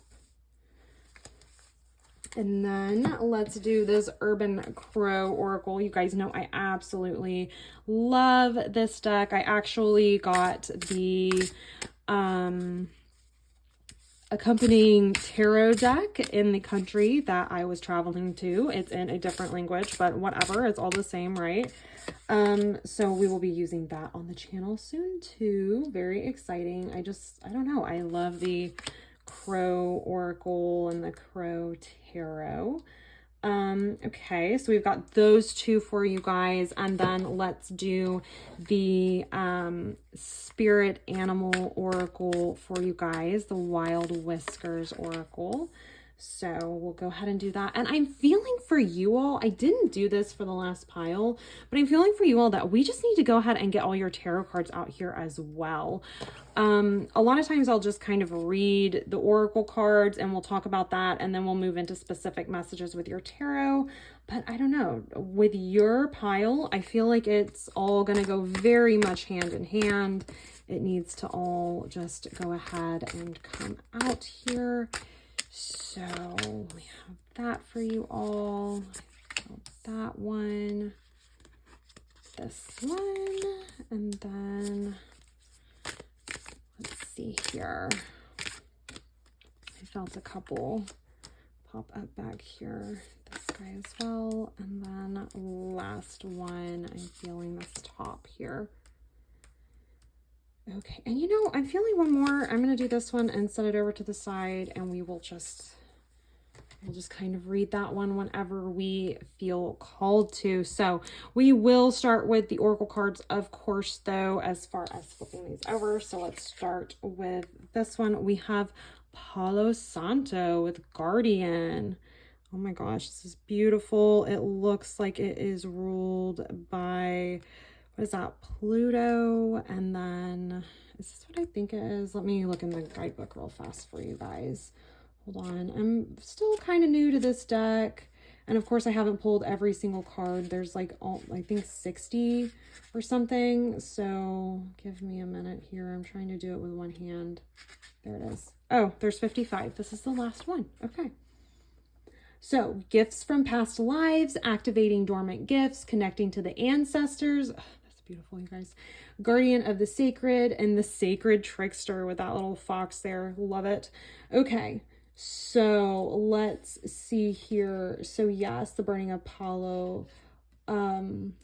And then let's do this Urban Crow Oracle. You guys know I absolutely love this deck. I actually got the accompanying tarot deck in the country that I was traveling to. It's in a different language, but whatever, it's all the same, right? So we will be using that on the channel soon too. Very exciting. I don't know. I love the Crow Oracle and the Crow Tarot. Okay, so we've got those two for you guys, and then let's do the Spirit Animal Oracle for you guys, the Wild Whiskers Oracle. So we'll go ahead and do that. And I'm feeling for you all, I didn't do this for the last pile, but I'm feeling for you all that we just need to go ahead and get all your tarot cards out here as well. A lot of times I'll just kind of read the oracle cards and we'll talk about that, and then we'll move into specific messages with your tarot. But I don't know, with your pile, I feel like it's all going to go very much hand in hand. It needs to all just go ahead and come out here. So we have that for you all. That one, this one, and then let's see here. I felt a couple pop up back here. This guy as well. And then last one, I'm feeling this top here. Okay, and you know, I'm feeling one more. I'm going to do this one and set it over to the side, and we'll just kind of read that one whenever we feel called to. So we will start with the oracle cards, of course, though, as far as flipping these over. So let's start with this one. We have Palo Santo with Guardian. Oh my gosh, this is beautiful. It looks like it is ruled by, what is that, Pluto? And then, is this what I think it is? Let me look in the guidebook real fast for you guys. Hold on. I'm still kind of new to this deck. And of course, I haven't pulled every single card. There's like, I think 60 or something. So give me a minute here. I'm trying to do it with one hand. There it is. Oh, there's 55. This is the last one. Okay. So, gifts from past lives, activating dormant gifts, connecting to the ancestors. Oh, that's beautiful, you guys. Guardian of the sacred, and the sacred trickster with that little fox there. Love it. Okay, so let's see here. So yes, the burning of Palo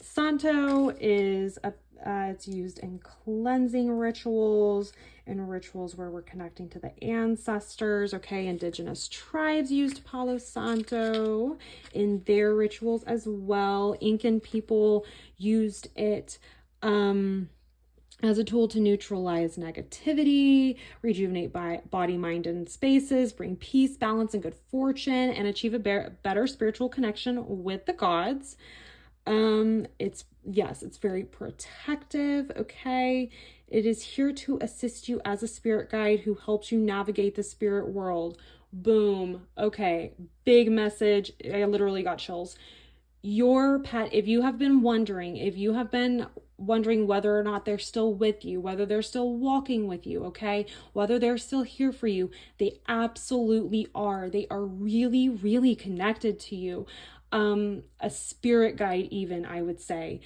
Santo is it's used in cleansing rituals and rituals where we're connecting to the ancestors. Okay, indigenous tribes used Palo Santo in their rituals as well. Incan people used it as a tool to neutralize negativity, rejuvenate body, mind, and spaces, bring peace, balance, and good fortune, and achieve a better spiritual connection with the gods. It's very protective, okay? It is here to assist you as a spirit guide who helps you navigate the spirit world. Boom. Okay, big message. I literally got chills. Your pet, if you have been wondering whether or not they're still with you, whether they're still walking with you, okay, whether they're still here for you, they absolutely are. They are really, really connected to you. A spirit guide, even, I would say.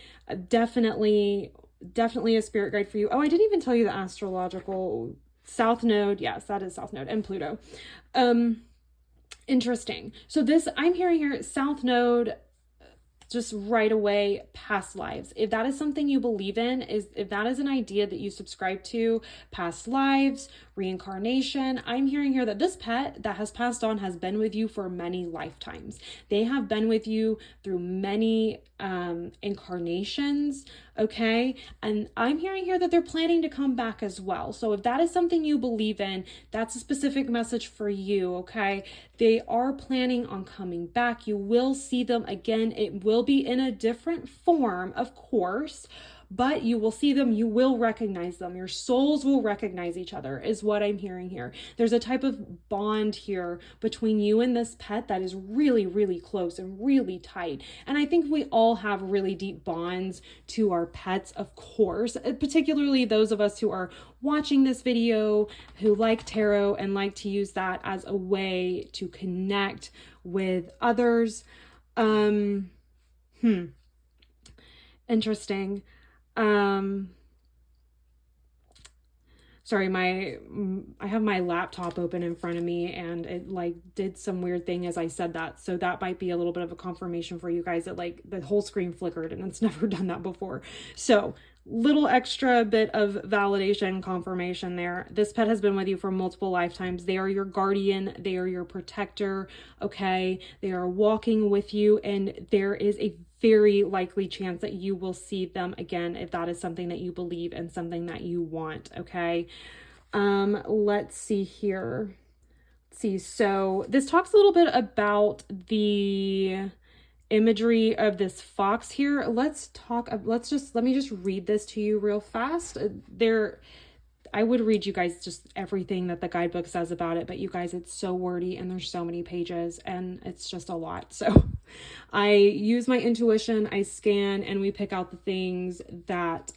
Definitely a spirit guide for you. Oh, I didn't even tell you the astrological South Node. Yes, that is South Node and Pluto. Interesting. So this, I'm hearing here, South Node, just right away, past lives. If that is something you believe in, if that is an idea that you subscribe to, past lives, reincarnation, I'm hearing here that this pet that has passed on has been with you for many lifetimes. They have been with you through many incarnations, okay? And I'm hearing here that they're planning to come back as well. So if that is something you believe in, that's a specific message for you, okay? They are planning on coming back. You will see them again. It will be in a different form, of course, but you will see them, you will recognize them. Your souls will recognize each other, is what I'm hearing here. There's a type of bond here between you and this pet that is really, really close and really tight. And I think we all have really deep bonds to our pets, of course, particularly those of us who are watching this video, who like tarot and like to use that as a way to connect with others. Interesting. Sorry, I have my laptop open in front of me and it like did some weird thing as I said that. So that might be a little bit of a confirmation for you guys that like the whole screen flickered and it's never done that before. So little extra bit of validation, confirmation there. This pet has been with you for multiple lifetimes. They are your guardian. They are your protector. Okay. They are walking with you and there is a very likely chance that you will see them again if that is something that you believe and something that you want, okay? Let's see here. Let's see. So this talks a little bit about the imagery of this fox here. Let me just read this to you real fast. I would read you guys just everything that the guidebook says about it, but you guys, it's so wordy and there's so many pages and it's just a lot. So I use my intuition, I scan, and we pick out the things that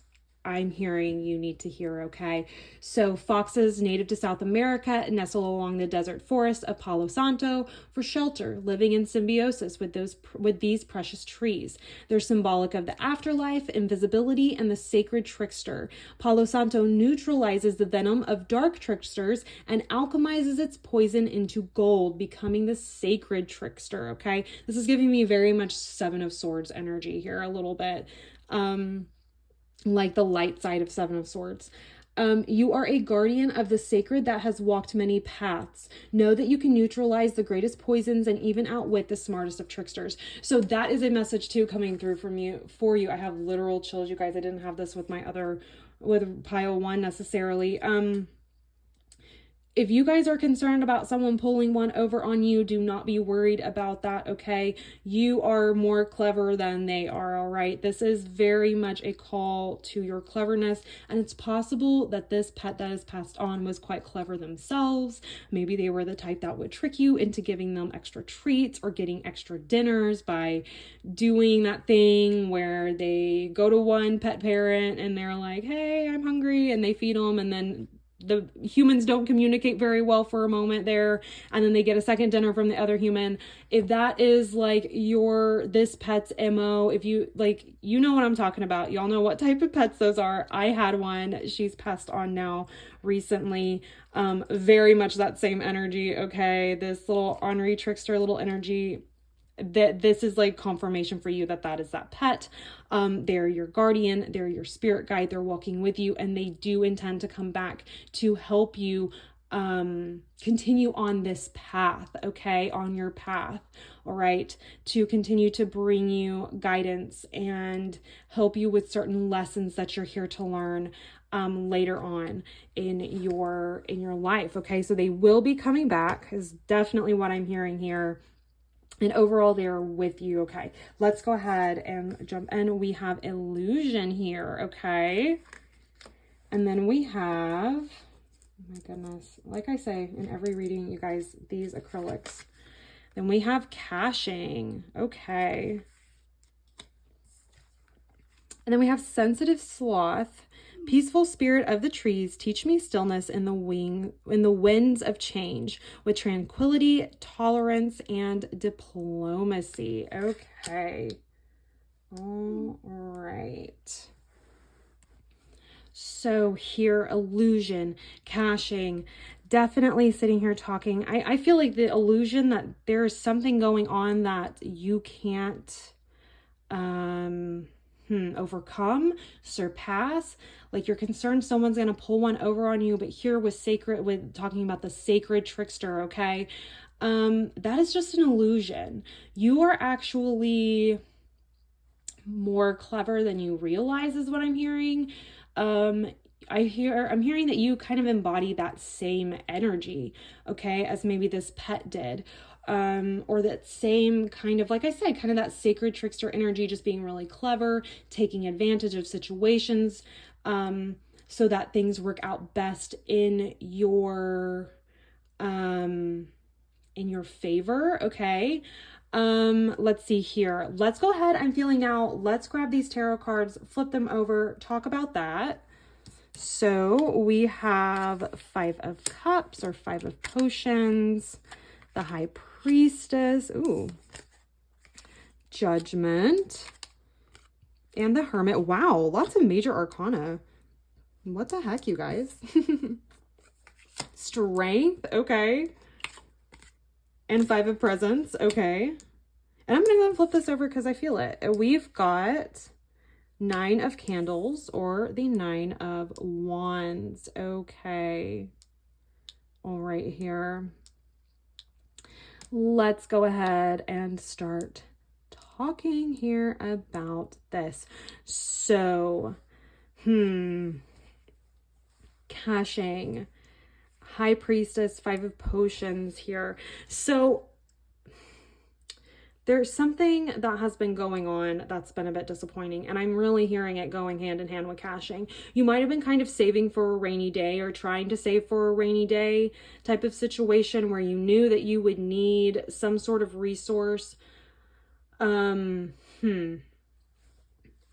I'm hearing you need to hear, okay? So foxes native to South America nestle along the desert forest of Palo Santo for shelter, living in symbiosis with these precious trees. They're symbolic of the afterlife, invisibility, and the sacred trickster. Palo Santo neutralizes the venom of dark tricksters and alchemizes its poison into gold, becoming the sacred trickster, okay? This is giving me very much Seven of Swords energy here a little bit. Like the light side of Seven of Swords. You are a guardian of the sacred that has walked many paths. Know that you can neutralize the greatest poisons and even outwit the smartest of tricksters. So that is a message too coming through for you. I have literal chills, you guys. I didn't have this with with pile one necessarily. If you guys are concerned about someone pulling one over on you, do not be worried about that, okay? You are more clever than they are, all right? This is very much a call to your cleverness, and it's possible that this pet that is passed on was quite clever themselves. Maybe they were the type that would trick you into giving them extra treats or getting extra dinners by doing that thing where they go to one pet parent and they're like, hey, I'm hungry, and they feed them, and then the humans don't communicate very well for a moment there, and then they get a second dinner from the other human. If that is like this pet's MO, if you like, you know what I'm talking about. Y'all know what type of pets those are. I had one. She's passed on now recently. Very much that same energy. Okay. This little ornery trickster little energy, that this is like confirmation for you that is that pet. They're your guardian, they're your spirit guide, they're walking with you, and they do intend to come back to help you continue on this path, okay, on your path, all right, to continue to bring you guidance and help you with certain lessons that you're here to learn. later on in your life. Okay, so they will be coming back is definitely what I'm hearing here. And overall, they're with you. Okay, let's go ahead and jump in. We have illusion here. Okay, and then we have, oh my goodness, like I say in every reading, you guys, these acrylics. Then we have caching. Okay. And then we have sensitive sloth. Peaceful spirit of the trees, teach me stillness in the winds of change with tranquility, tolerance, and diplomacy. Okay. All right. So here, illusion, caching, definitely sitting here talking. I feel like the illusion that there's something going on that you can't overcome, surpass. Like you're concerned someone's going to pull one over on you, but here with talking about the sacred trickster, okay? That is just an illusion. You are actually more clever than you realize is what I'm hearing. I'm hearing that you kind of embody that same energy, okay, as maybe this pet did. Or that same kind of, like I said, kind of that sacred trickster energy, just being really clever, taking advantage of situations, so that things work out best in your favor. Okay. Let's see here. Let's go ahead. I'm feeling now. Let's grab these tarot cards, flip them over, talk about that. So we have 5 of Cups or 5 of Potions, the High Priestess, ooh, Judgment, and the Hermit. Wow, lots of major arcana. What the heck, you guys? Strength, okay. And 5 of Presents, okay. And I'm going to go and flip this over because I feel it. We've got 9 of Candles or the 9 of Wands, okay. All right, here. Let's go ahead and start talking here about this. So, caching, High Priestess, 5 of Potions here. So there's something that has been going on that's been a bit disappointing, and I'm really hearing it going hand in hand with caching. You might have been kind of saving for a rainy day or trying to save for a rainy day type of situation where you knew that you would need some sort of resource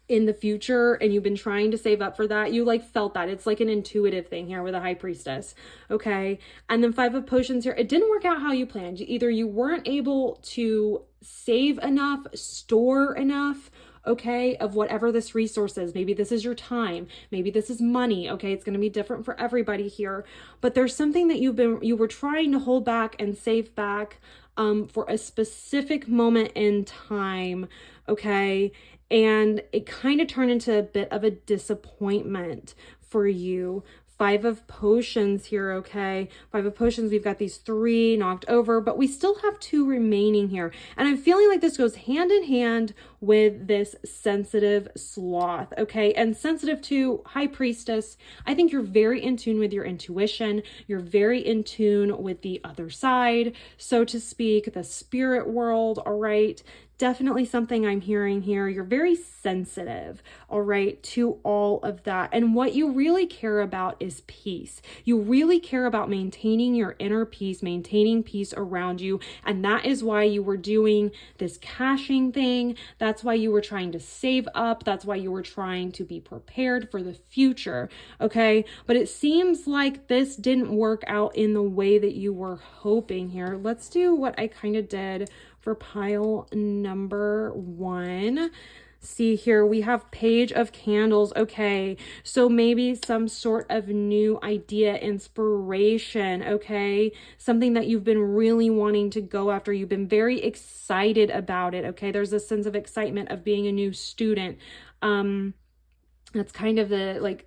in the future, and you've been trying to save up for that. You like felt that. It's like an intuitive thing here with a High Priestess. Okay. And then 5 of Potions here. It didn't work out how you planned. Either you weren't able to save enough, store enough, okay, of whatever this resource is. Maybe this is your time. Maybe this is money. Okay. It's going to be different for everybody here, but there's something that you were trying to hold back and save back, for a specific moment in time. Okay. And it kind of turned into a bit of a disappointment for you. 5 of Potions here, okay? 5 of Potions, we've got these 3 knocked over, but we still have 2 remaining here. And I'm feeling like this goes hand in hand with this sensitive sloth, okay? And sensitive to High Priestess, I think you're very in tune with your intuition. You're very in tune with the other side, so to speak, the spirit world, all right? Definitely something I'm hearing here. You're very sensitive, all right, to all of that. And what you really care about is peace. You really care about maintaining your inner peace, maintaining peace around you. And that is why you were doing this caching thing. That's why you were trying to save up. That's why you were trying to be prepared for the future, okay? But it seems like this didn't work out in the way that you were hoping here. Let's do what I kind of did for pile number 1. See here, we have Page of Candles. Okay, so maybe some sort of new idea, inspiration, okay? Something that you've been really wanting to go after. You've been very excited about it, okay? There's a sense of excitement of being a new student. That's kind of the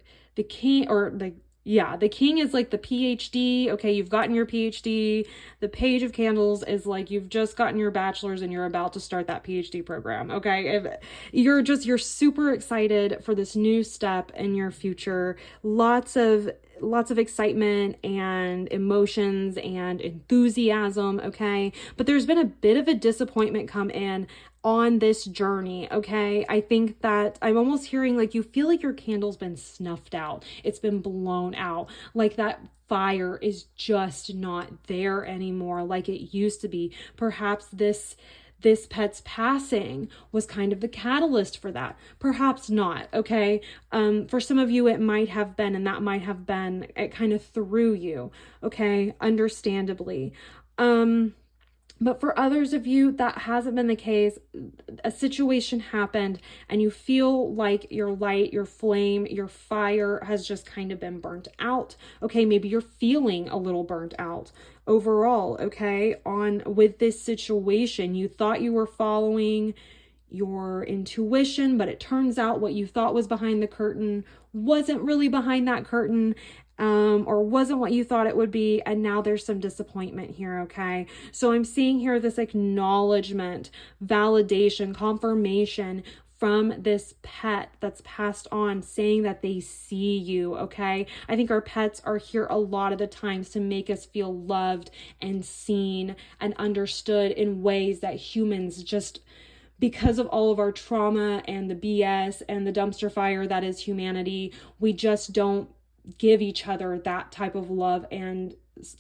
king, or like Yeah, the king is like the PhD. Okay, you've gotten your PhD. The page of candles is like you've just gotten your bachelor's and you're about to start that PhD program. Okay, if you're super excited for this new step in your future. Lots of excitement and emotions and enthusiasm, okay? But there's been a bit of a disappointment come in on this journey, okay? I think that I'm almost hearing like you feel like your candle's been snuffed out. It's been blown out. Like that fire is just not there anymore like it used to be. Perhaps this pet's passing was kind of the catalyst for that. Perhaps not, okay? For some of you, it might have been, and that might have been, it kind of threw you, okay? Understandably. But for others of you, that hasn't been the case. A situation happened and you feel like your light, your flame, your fire has just kind of been burnt out. Okay, maybe you're feeling a little burnt out overall, okay, on with this situation. You thought you were following your intuition, but it turns out what you thought was behind the curtain wasn't really behind that curtain, or wasn't what you thought it would be, and now there's some disappointment here, okay? So I'm seeing here this acknowledgement, validation, confirmation from this pet that's passed on, saying that they see you, okay? I think our pets are here a lot of the times to make us feel loved and seen and understood in ways that humans just, because of all of our trauma and the BS and the dumpster fire that is humanity, we just don't give each other that type of love and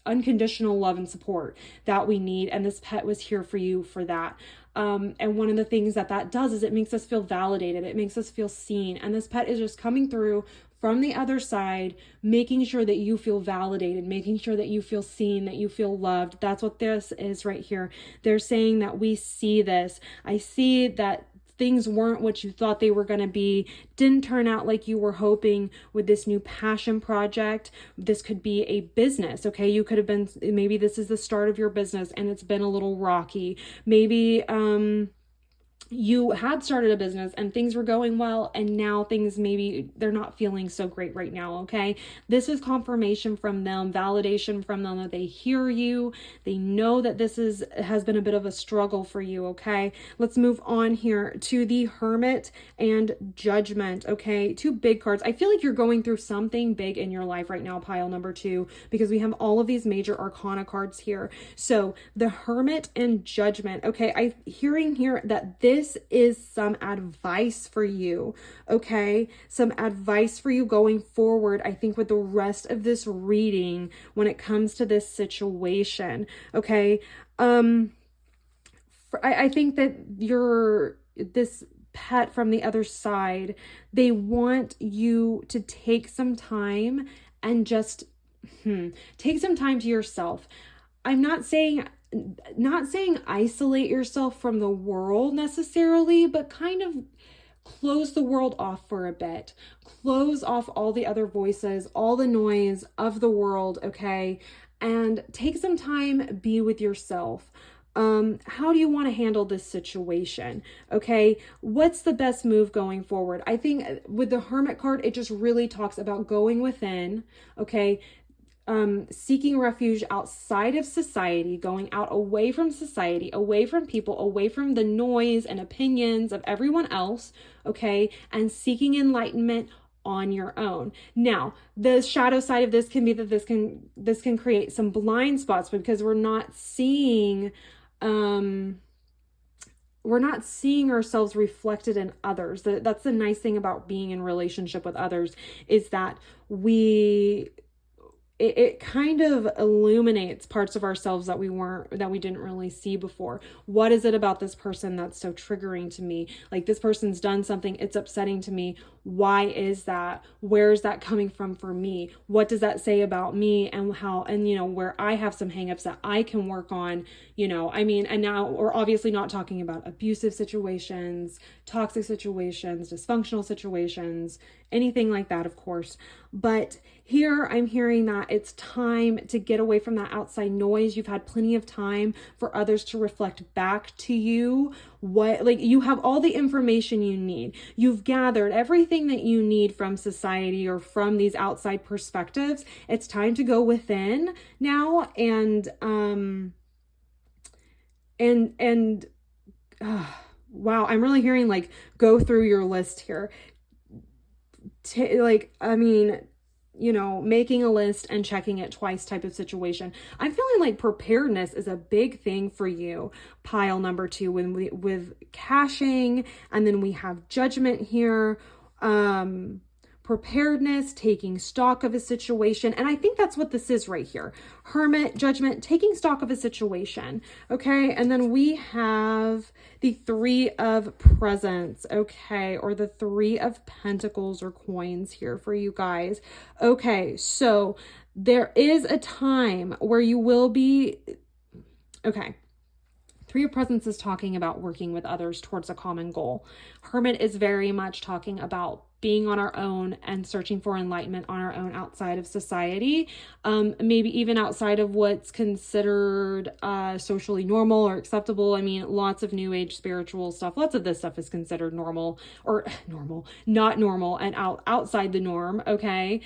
unconditional love and support that we need. And this pet was here for you for that. And one of the things that does is it makes us feel validated. It makes us feel seen. And this pet is just coming through from the other side, making sure that you feel validated, making sure that you feel seen, that you feel loved. That's what this is right here. They're saying that we see this. I see that things weren't what you thought they were going to be, didn't turn out like you were hoping with this new passion project. This could be a business, okay? You could have been, maybe this is the start of your business and it's been a little rocky. Maybe, you had started a business and things were going well, and now things maybe they're not feeling so great right now, okay? This is confirmation from them, validation from them that they hear you. They know that this has been a bit of a struggle for you, okay? Let's move on here to the Hermit and Judgment, okay? Two big cards. I feel like you're going through something big in your life right now, pile number 2, because we have all of these major arcana cards here. So the Hermit and Judgment, okay? I'm hearing here that this is some advice for you, okay? Some advice for you going forward, I think, with the rest of this reading when it comes to this situation, okay? I think that this pet from the other side, they want you to take some time and just take some time to yourself. I'm not saying isolate yourself from the world necessarily, but kind of close the world off for a bit. Close off all the other voices, all the noise of the world, okay? And take some time, be with yourself. How do you want to handle this situation? Okay, what's the best move going forward? I think with the Hermit card, it just really talks about going within, okay? Seeking refuge outside of society, going out away from society, away from people, away from the noise and opinions of everyone else, okay? And seeking enlightenment on your own. Now, the shadow side of this can be that this can create some blind spots because we're not seeing ourselves reflected in others. That's the nice thing about being in relationship with others, is that it kind of illuminates parts of ourselves that we didn't really see before. What is it about this person that's so triggering to me? Like, this person's done something, it's upsetting to me. Why is that? Where is that coming from for me? What does that say about me and where I have some hangups that I can work on, and now we're obviously not talking about abusive situations, toxic situations, dysfunctional situations, anything like that, of course. But here I'm hearing that that. It's time to get away from that outside noise. You've had plenty of time for others to reflect back to you like you have all the information you need. You've gathered everything that you need from society or from these outside perspectives. It's time to go within now and wow, I'm really hearing like go through your list here. Making a list and checking it twice type of situation. I'm feeling like preparedness is a big thing for you. Pile number 2 with caching, and then we have judgment here. Preparedness, taking stock of a situation. And I think that's what this is right here. Hermit, judgment, taking stock of a situation. Okay. And then we have the 3 of presents. Okay. Or the 3 of pentacles or coins here for you guys. Okay. So there is a time where you will be, okay. 3 of Presents is talking about working with others towards a common goal. Hermit is very much talking about being on our own and searching for enlightenment on our own outside of society, maybe even outside of what's considered socially normal or acceptable. I mean, lots of new age spiritual stuff, lots of this stuff is considered normal, or not normal, and outside the norm. Okay.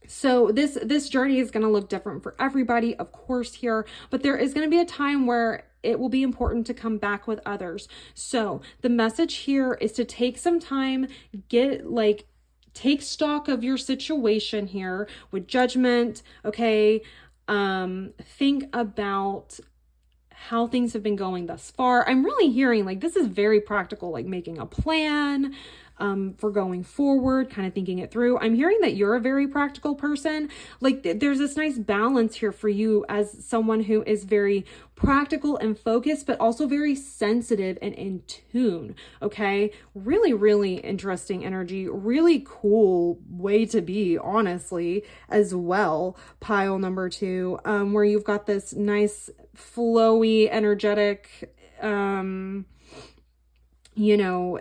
So this journey is going to look different for everybody, of course, here, but there is going to be a time where it will be important to come back with others. So the message here is to take some time, take stock of your situation here with judgment. Okay. Think about how things have been going thus far. I'm really hearing like this is very practical, like making a plan for going forward, kind of thinking it through. I'm hearing that you're a very practical person. Like there's this nice balance here for you as someone who is very practical and focused, but also very sensitive and in tune. Okay. Really, really interesting energy. Really cool way to be, honestly, as well. Pile number 2, where you've got this nice flowy, energetic,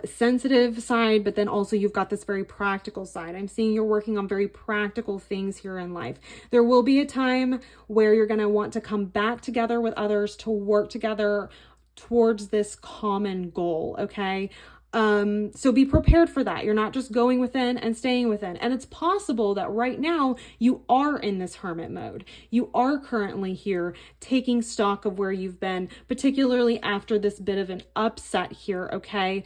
sensitive side, but then also you've got this very practical side. I'm seeing you're working on very practical things here in life. There will be a time where you're going to want to come back together with others to work together towards this common goal. Okay. So be prepared for that. You're not just going within and staying within. And it's possible that right now you are in this hermit mode. You are currently here taking stock of where you've been, particularly after this bit of an upset here. Okay.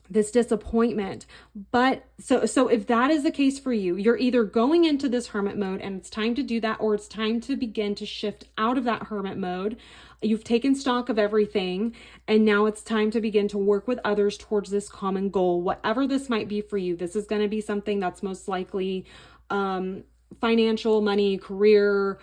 This disappointment. But so if that is the case for you, you're either going into this hermit mode and it's time to do that, or it's time to begin to shift out of that hermit mode. You've taken stock of everything, and now it's time to begin to work with others towards this common goal, whatever this might be for you. This is going to be something that's most likely financial, money, career,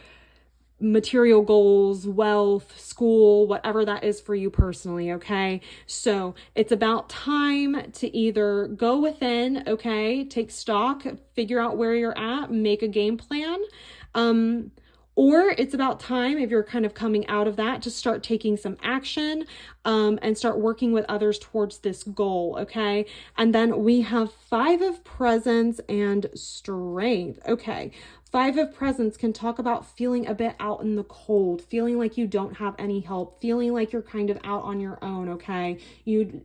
material goals, wealth, school, whatever that is for you personally. Okay. So it's about time to either go within, okay, take stock, figure out where you're at, make a game plan. Or it's about time, if you're kind of coming out of that, to start taking some action and start working with others towards this goal, okay? And then we have 5 of Presents and Strength. Okay, 5 of Presents can talk about feeling a bit out in the cold, feeling like you don't have any help, feeling like you're kind of out on your own, okay? Just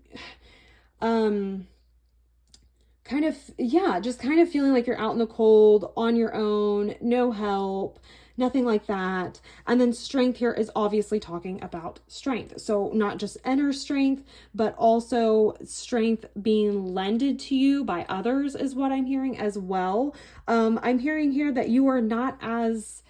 kind of feeling like you're out in the cold, on your own, no help, nothing like that. And then Strength here is obviously talking about strength. So not just inner strength, but also strength being lended to you by others is what I'm hearing as well. I'm hearing here that you are not as,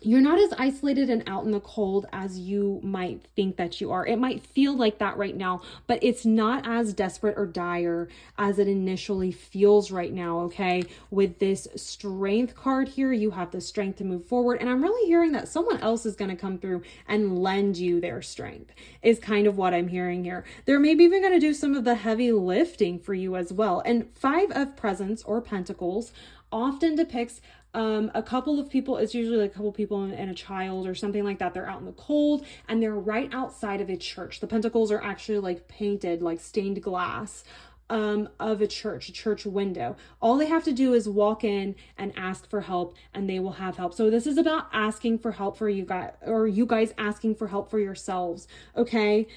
you're not as isolated and out in the cold as you might think that you are. It might feel like that right now, but it's not as desperate or dire as it initially feels right now, okay? With this Strength card here, you have the strength to move forward. And I'm really hearing that someone else is going to come through and lend you their strength is kind of what I'm hearing here. They're maybe even going to do some of the heavy lifting for you as well. And 5 of Presents or Pentacles often depicts a couple of people. It's usually like a couple people and a child or something like that. They're out in the cold and they're right outside of a church. The pentacles are actually like painted, like stained glass. of a church window. All they have to do is walk in and ask for help, and they will have help. So this is about asking for help for you guys, or you guys asking for help for yourselves. Okay.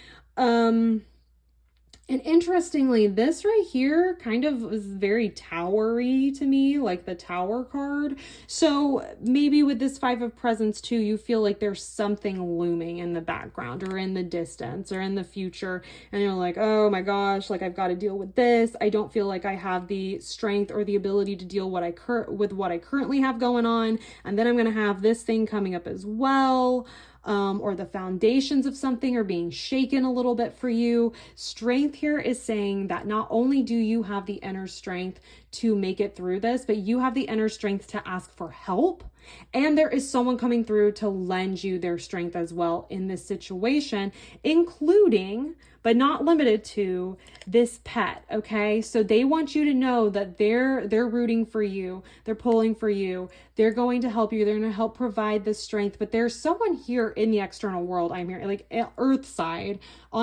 And interestingly, this right here kind of was very towery to me, like the Tower card. So maybe with this Five of Presents too, you feel like there's something looming in the background or in the distance or in the future. And you're like, oh my gosh, like I've got to deal with this. I don't feel like I have the strength or the ability to deal with what I currently have going on. And then I'm going to have this thing coming up as well. Or the foundations of something are being shaken a little bit for you. Strength here is saying that not only do you have the inner strength to make it through this, but you have the inner strength to ask for help. And there is someone coming through to lend you their strength as well in this situation, including, but not limited to, this pet. Okay. So they want you to know that they're rooting for you. They're pulling for you. They're going to help you. They're going to help provide this strength. But there's someone here in the external world, I'm hearing, like Earth side,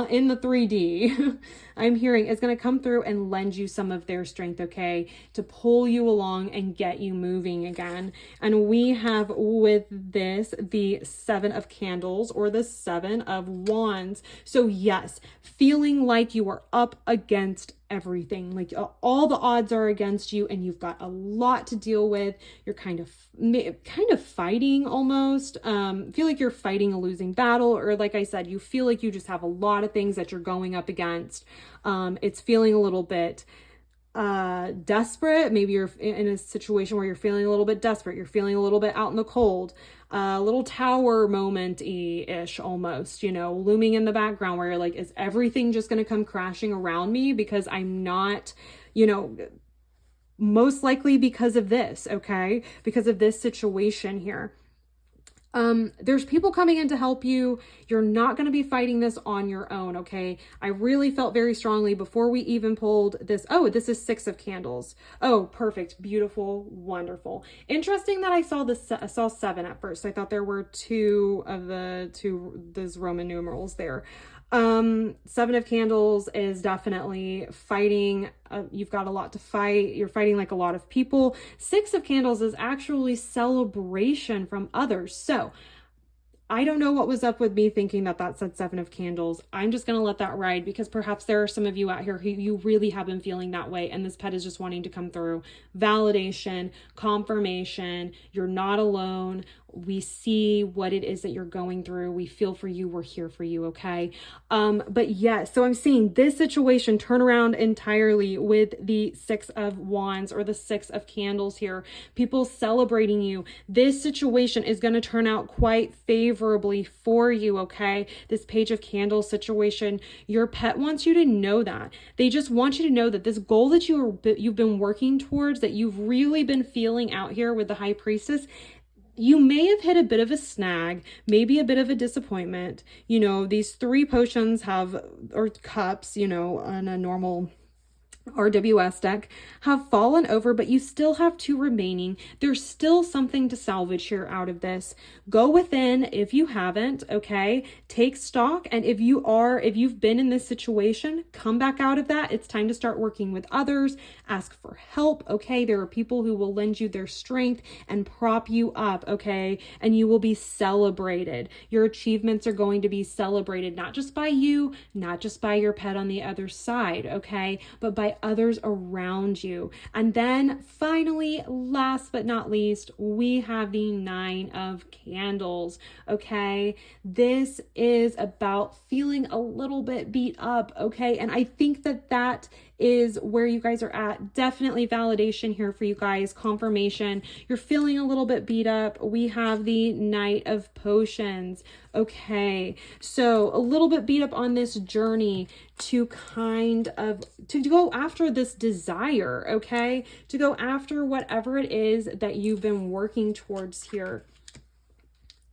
in the 3D, I'm hearing is going to come through and lend you some of their strength, okay, to pull you along and get you moving again. And we have with this the Seven of Candles or the Seven of Wands. So yes, feeling like you are up against everything, like all the odds are against you and you've got a lot to deal with. You're kind of fighting almost, feel like you're fighting a losing battle, or like I said, you feel like you just have a lot of things that you're going up against. It's feeling a little bit desperate. Maybe you're in a situation where you're feeling a little bit desperate. You're feeling a little bit out in the cold, a little tower moment-ish almost, looming in the background where you're like, is everything just going to come crashing around me because I'm not, most likely because of this, okay? Because of this situation here. There's people coming in to help you. You're not going to be fighting this on your own. Okay. I really felt very strongly before we even pulled this. Oh, this is Six of Candles. Oh, perfect. Beautiful. Wonderful. Interesting that I saw seven at first. I thought there were those Roman numerals there. Seven of Candles is definitely fighting. You've got a lot to fight. You're fighting like a lot of people. Six of Candles is actually celebration from others. So I don't know what was up with me thinking that said Seven of Candles. I'm just going to let that ride because perhaps there are some of you out here who you really have been feeling that way. And this pet is just wanting to come through. Validation, confirmation. You're not alone. We see what it is that you're going through. We feel for you. We're here for you. Okay. But yeah, so I'm seeing this situation turn around entirely with the Six of Wands or the Six of Candles here. People celebrating you. This situation is going to turn out quite favorably for you. Okay. This Page of Candles situation, your pet wants you to know that. They just want you to know that this goal that you've been working towards, that you've really been feeling out here with the High Priestess, you may have hit a bit of a snag, maybe a bit of a disappointment. These three potions or cups, on a normal RWS deck have fallen over, but you still have two remaining. There's still something to salvage here out of this. Go within if you haven't, okay? Take stock. And if you've been in this situation, come back out of that. It's time to start working with others. Ask for help, okay? There are people who will lend you their strength and prop you up, okay? And you will be celebrated. Your achievements are going to be celebrated, not just by you, not just by your pet on the other side, okay? But by others around you. And then finally, last but not least, we have the Nine of Candles. Okay. This is about feeling a little bit beat up. Okay. And I think that is where you guys are at. Definitely validation here for you guys. Confirmation. You're feeling a little bit beat up. We have the Knight of Potions. Okay. So a little bit beat up on this journey to go after this desire. Okay. To go after whatever it is that you've been working towards here.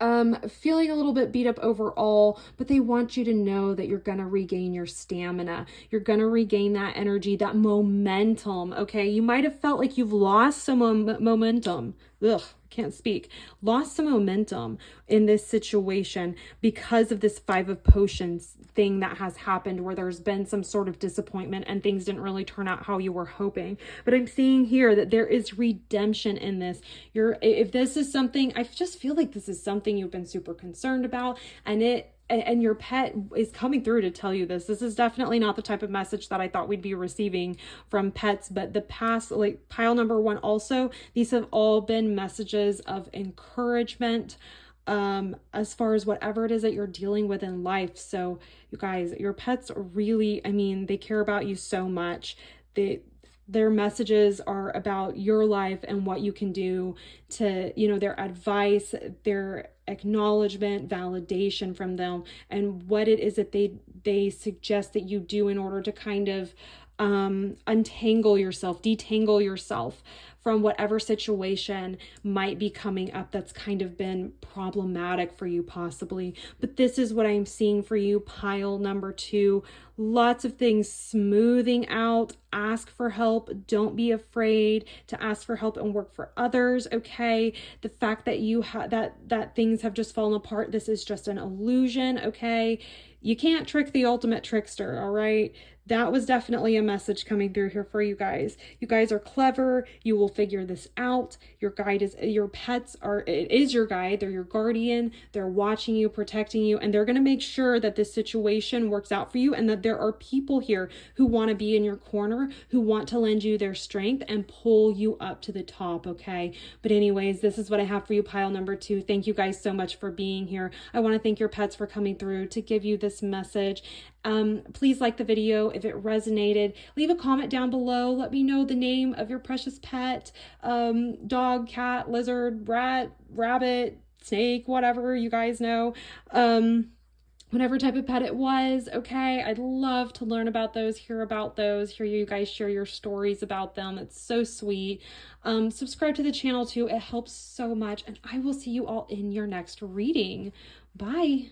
Feeling a little bit beat up overall, but they want you to know that you're going to regain your stamina. You're going to regain that energy, that momentum. Okay. You might have felt like you've lost some momentum. Ugh. can't speak, lost some momentum in this situation because of this Five of Potions thing that has happened, where there's been some sort of disappointment and things didn't really turn out how you were hoping. But I'm seeing here that there is redemption in this. If this is something, I just feel like this is something you've been super concerned about, and your pet is coming through to tell you this. This is definitely not the type of message that I thought we'd be receiving from pets, but the past, like pile number 1 also, these have all been messages of encouragement, as far as whatever it is that you're dealing with in life. So you guys, your pets really, I mean, they care about you so much. Their messages are about your life and what you can do to, their advice, their acknowledgement, validation from them, and what it is that they suggest that you do in order to kind of detangle yourself from whatever situation might be coming up that's kind of been problematic for you possibly. But this is what I'm seeing for you, pile number 2. Lots of things smoothing out. Ask for help. Don't be afraid to ask for help and work for others, okay? The fact that you have that things have just fallen apart, this is just an illusion, okay? You can't trick the ultimate trickster, all right? That was definitely a message coming through here for you guys. You guys are clever. You will figure this out. Your pets are, it is your guide. They're your guardian. They're watching you, protecting you, and they're going to make sure that this situation works out for you, and that there are people here who want to be in your corner, who want to lend you their strength and pull you up to the top, okay? But anyways, this is what I have for you, pile number 2. Thank you guys so much for being here. I want to thank your pets for coming through to give you this message. Please like the video if it resonated. Leave a comment down below. Let me know the name of your precious pet, dog, cat, lizard, rat, rabbit, snake, whatever you guys know. Whatever type of pet it was, okay? I'd love to learn about those, hear you guys share your stories about them. It's so sweet. Subscribe to the channel too. It helps so much, and I will see you all in your next reading. Bye.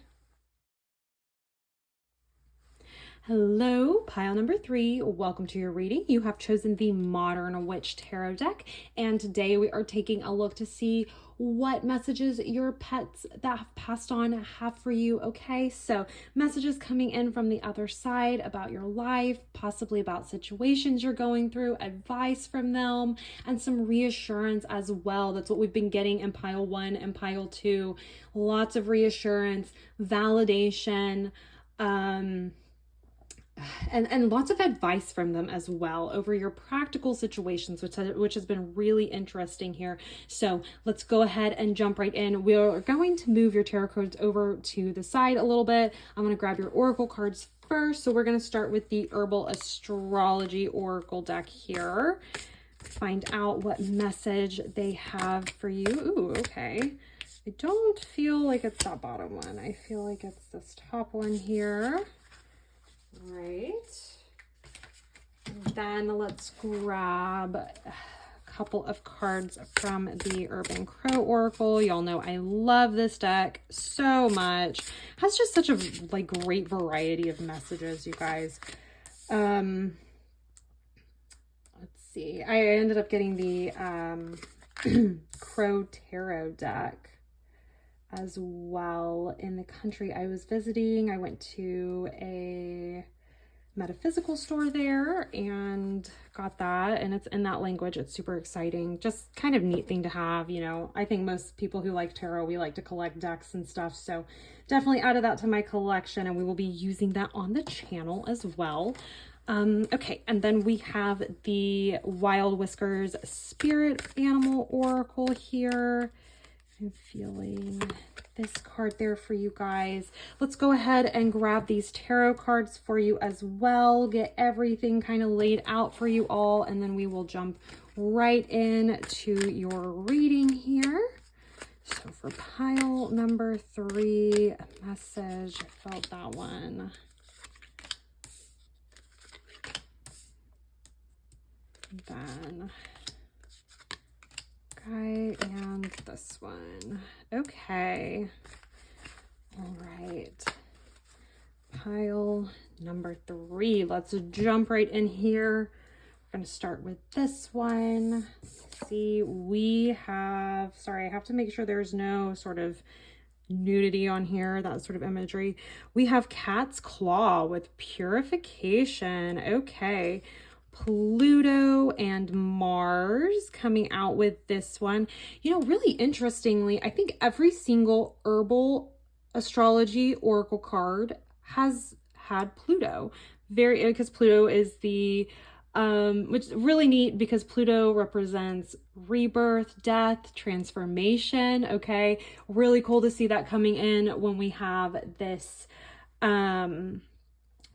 Hello, pile number 3. Welcome to your reading. You have chosen the Modern Witch Tarot deck, and today we are taking a look to see what messages your pets that have passed on have for you, okay? So messages coming in from the other side about your life, possibly about situations you're going through, advice from them, and some reassurance as well. That's what we've been getting in pile 1 and pile 2. Lots of reassurance, validation, and lots of advice from them as well over your practical situations, which has been really interesting here. So let's go ahead and jump right in. We're going to move your tarot cards over to the side a little bit. I'm going to grab your oracle cards first. So we're going to start with the Herbal Astrology Oracle deck here. Find out what message they have for you. Ooh, okay. I don't feel like it's that bottom one. I feel like it's this top one here. Right. Then let's grab a couple of cards from the Urban Crow Oracle. Y'all know I love this deck so much. It has just such a great variety of messages, you guys. Let's see. I ended up getting the Crow Tarot deck as well. In the country I was visiting, I went to a metaphysical store there and got that, and it's in that language. It's super exciting, just kind of neat thing to have. I think most people who like tarot, we like to collect decks and stuff, so definitely added that to my collection, and we will be using that on the channel as well. Okay, and then we have the Wild Whiskers Spirit Animal Oracle here. I'm feeling this card there for you guys. Let's go ahead and grab these tarot cards for you as well. Get everything kind of laid out for you all, and then we will jump right in to your reading here. So for pile number 3, a message, I felt that one. Then okay, and this one. Okay. All right. Pile number 3. Let's jump right in here. We're going to start with this one. Let's see, we have, sorry, I have to make sure there's no sort of nudity on here, that sort of imagery. We have cat's claw with purification. Okay. Pluto and Mars coming out with this one. You know, really interestingly, I think every single herbal astrology oracle card has had Pluto. Because Pluto is the which is really neat because Pluto represents rebirth, death, transformation. Okay, really cool to see that coming in when we have this when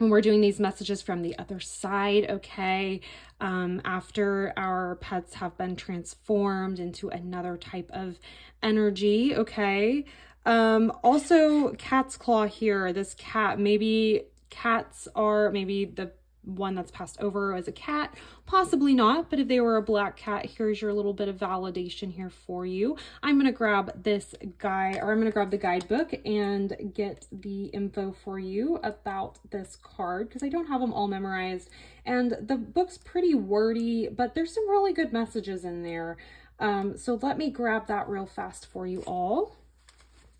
we're doing these messages from the other side. Okay, after our pets have been transformed into another type of energy. Okay, also cat's claw here. This cat, maybe cats are maybe the one that's passed over as a cat, possibly not, but if they were a black cat, here's your little bit of validation here for you. I'm going to grab this guy, or I'm going to grab the guidebook and get the info for you about this card because I don't have them all memorized, and the book's pretty wordy, but there's some really good messages in there. So let me grab that real fast for you all.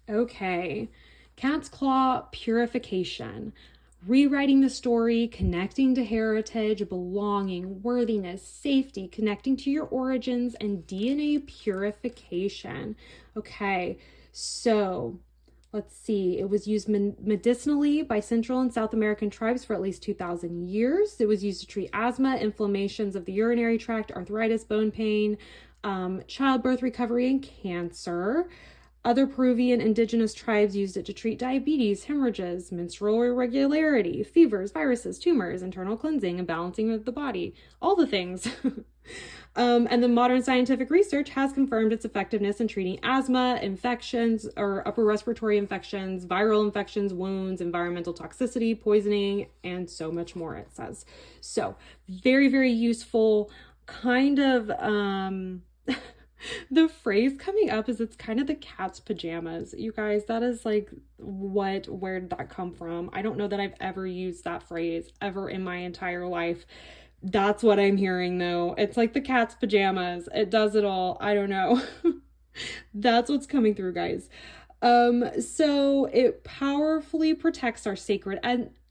Okay, cat's claw, purification. Rewriting the story, connecting to heritage, belonging, worthiness, safety, connecting to your origins, and DNA purification. Okay, so let's see. It was used medicinally by Central and South American tribes for at least 2,000 years. It was used to treat asthma, inflammations of the urinary tract, arthritis, bone pain, childbirth recovery, and cancer. Other Peruvian indigenous tribes used it to treat diabetes, hemorrhages, menstrual irregularity, fevers, viruses, tumors, internal cleansing, and balancing of the body. All the things. And the modern scientific research has confirmed its effectiveness in treating asthma, infections, or upper respiratory infections, viral infections, wounds, environmental toxicity, poisoning, and so much more, it says. So, very, very useful. Kind of, the phrase coming up is it's kind of the cat's pajamas. You guys, that is like, where did that come from? I don't know that I've ever used that phrase ever in my entire life. That's what I'm hearing though. It's like the cat's pajamas. It does it all. I don't know. That's what's coming through, guys. So it powerfully protects our sacred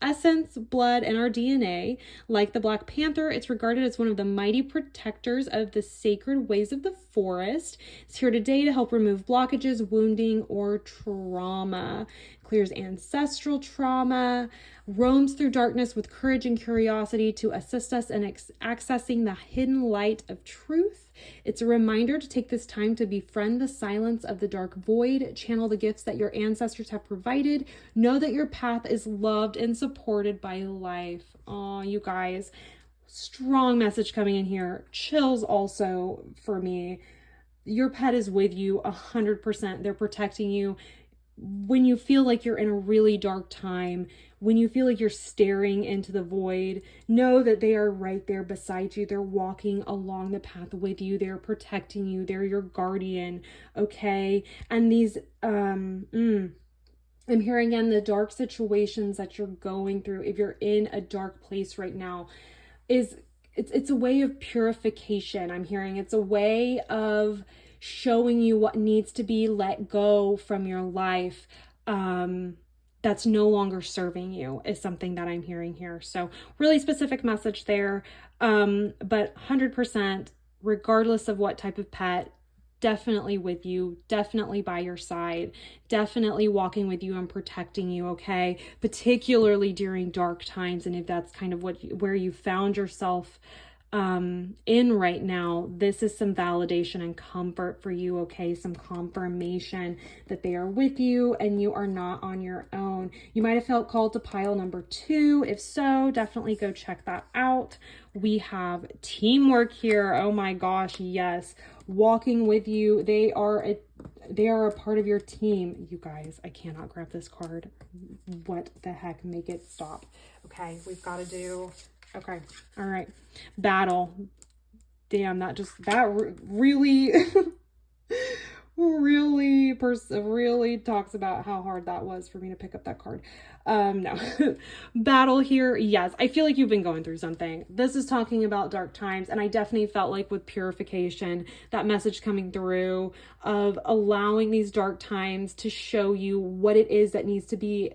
essence, blood, and our DNA. Like the Black Panther, it's regarded as one of the mighty protectors of the sacred ways of the forest. It's here today to help remove blockages, wounding, or trauma. Clears ancestral trauma, roams through darkness with courage and curiosity to assist us in accessing the hidden light of truth. It's a reminder to take this time to befriend the silence of the dark void, channel the gifts that your ancestors have provided, know that your path is loved and supported by life. Oh, you guys, strong message coming in here. Chills also for me. Your pet is with you 100%. They're protecting you. When you feel like you're in a really dark time, when you feel like you're staring into the void, know that they are right there beside you. They're walking along the path with you. They're protecting you. They're your guardian. Okay. And these, I'm hearing again, the dark situations that you're going through, if you're in a dark place right now, it's a way of purification. I'm hearing it's a way of showing you what needs to be let go from your life that's no longer serving you is something that I'm hearing here. So really specific message there, but 100%, regardless of what type of pet, definitely with you, definitely by your side, definitely walking with you and protecting you, okay? Particularly during dark times, and if that's kind of where you found yourself in right now, this is some validation and comfort for you, okay? Some confirmation that they are with you and you are not on your own. You might have felt called to pile number 2. If so, definitely go check that out. We have teamwork here. Oh my gosh, yes. Walking with you. They are a part of your team. You guys, I cannot grab this card. What the heck? Make it stop. Okay, we've got to do... Okay. All right. Battle. Damn, that really, really talks about how hard that was for me to pick up that card. No. Battle here. Yes, I feel like you've been going through something. This is talking about dark times, and I definitely felt like with purification, that message coming through of allowing these dark times to show you what it is that needs to be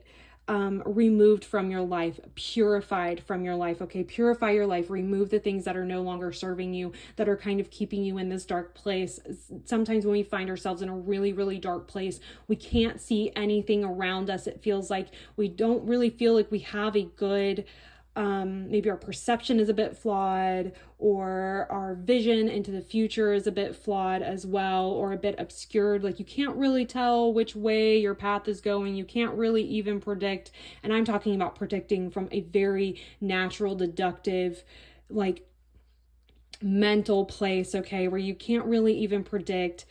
removed from your life, purified from your life. Okay, purify your life, remove the things that are no longer serving you, that are kind of keeping you in this dark place. Sometimes when we find ourselves in a really, really dark place, we can't see anything around us. It feels like we don't really feel like we have a good maybe our perception is a bit flawed, or our vision into the future is a bit flawed as well, or a bit obscured. Like you can't really tell which way your path is going. You can't really even predict. And I'm talking about predicting from a very natural, deductive, like mental place, okay, where you can't really even predict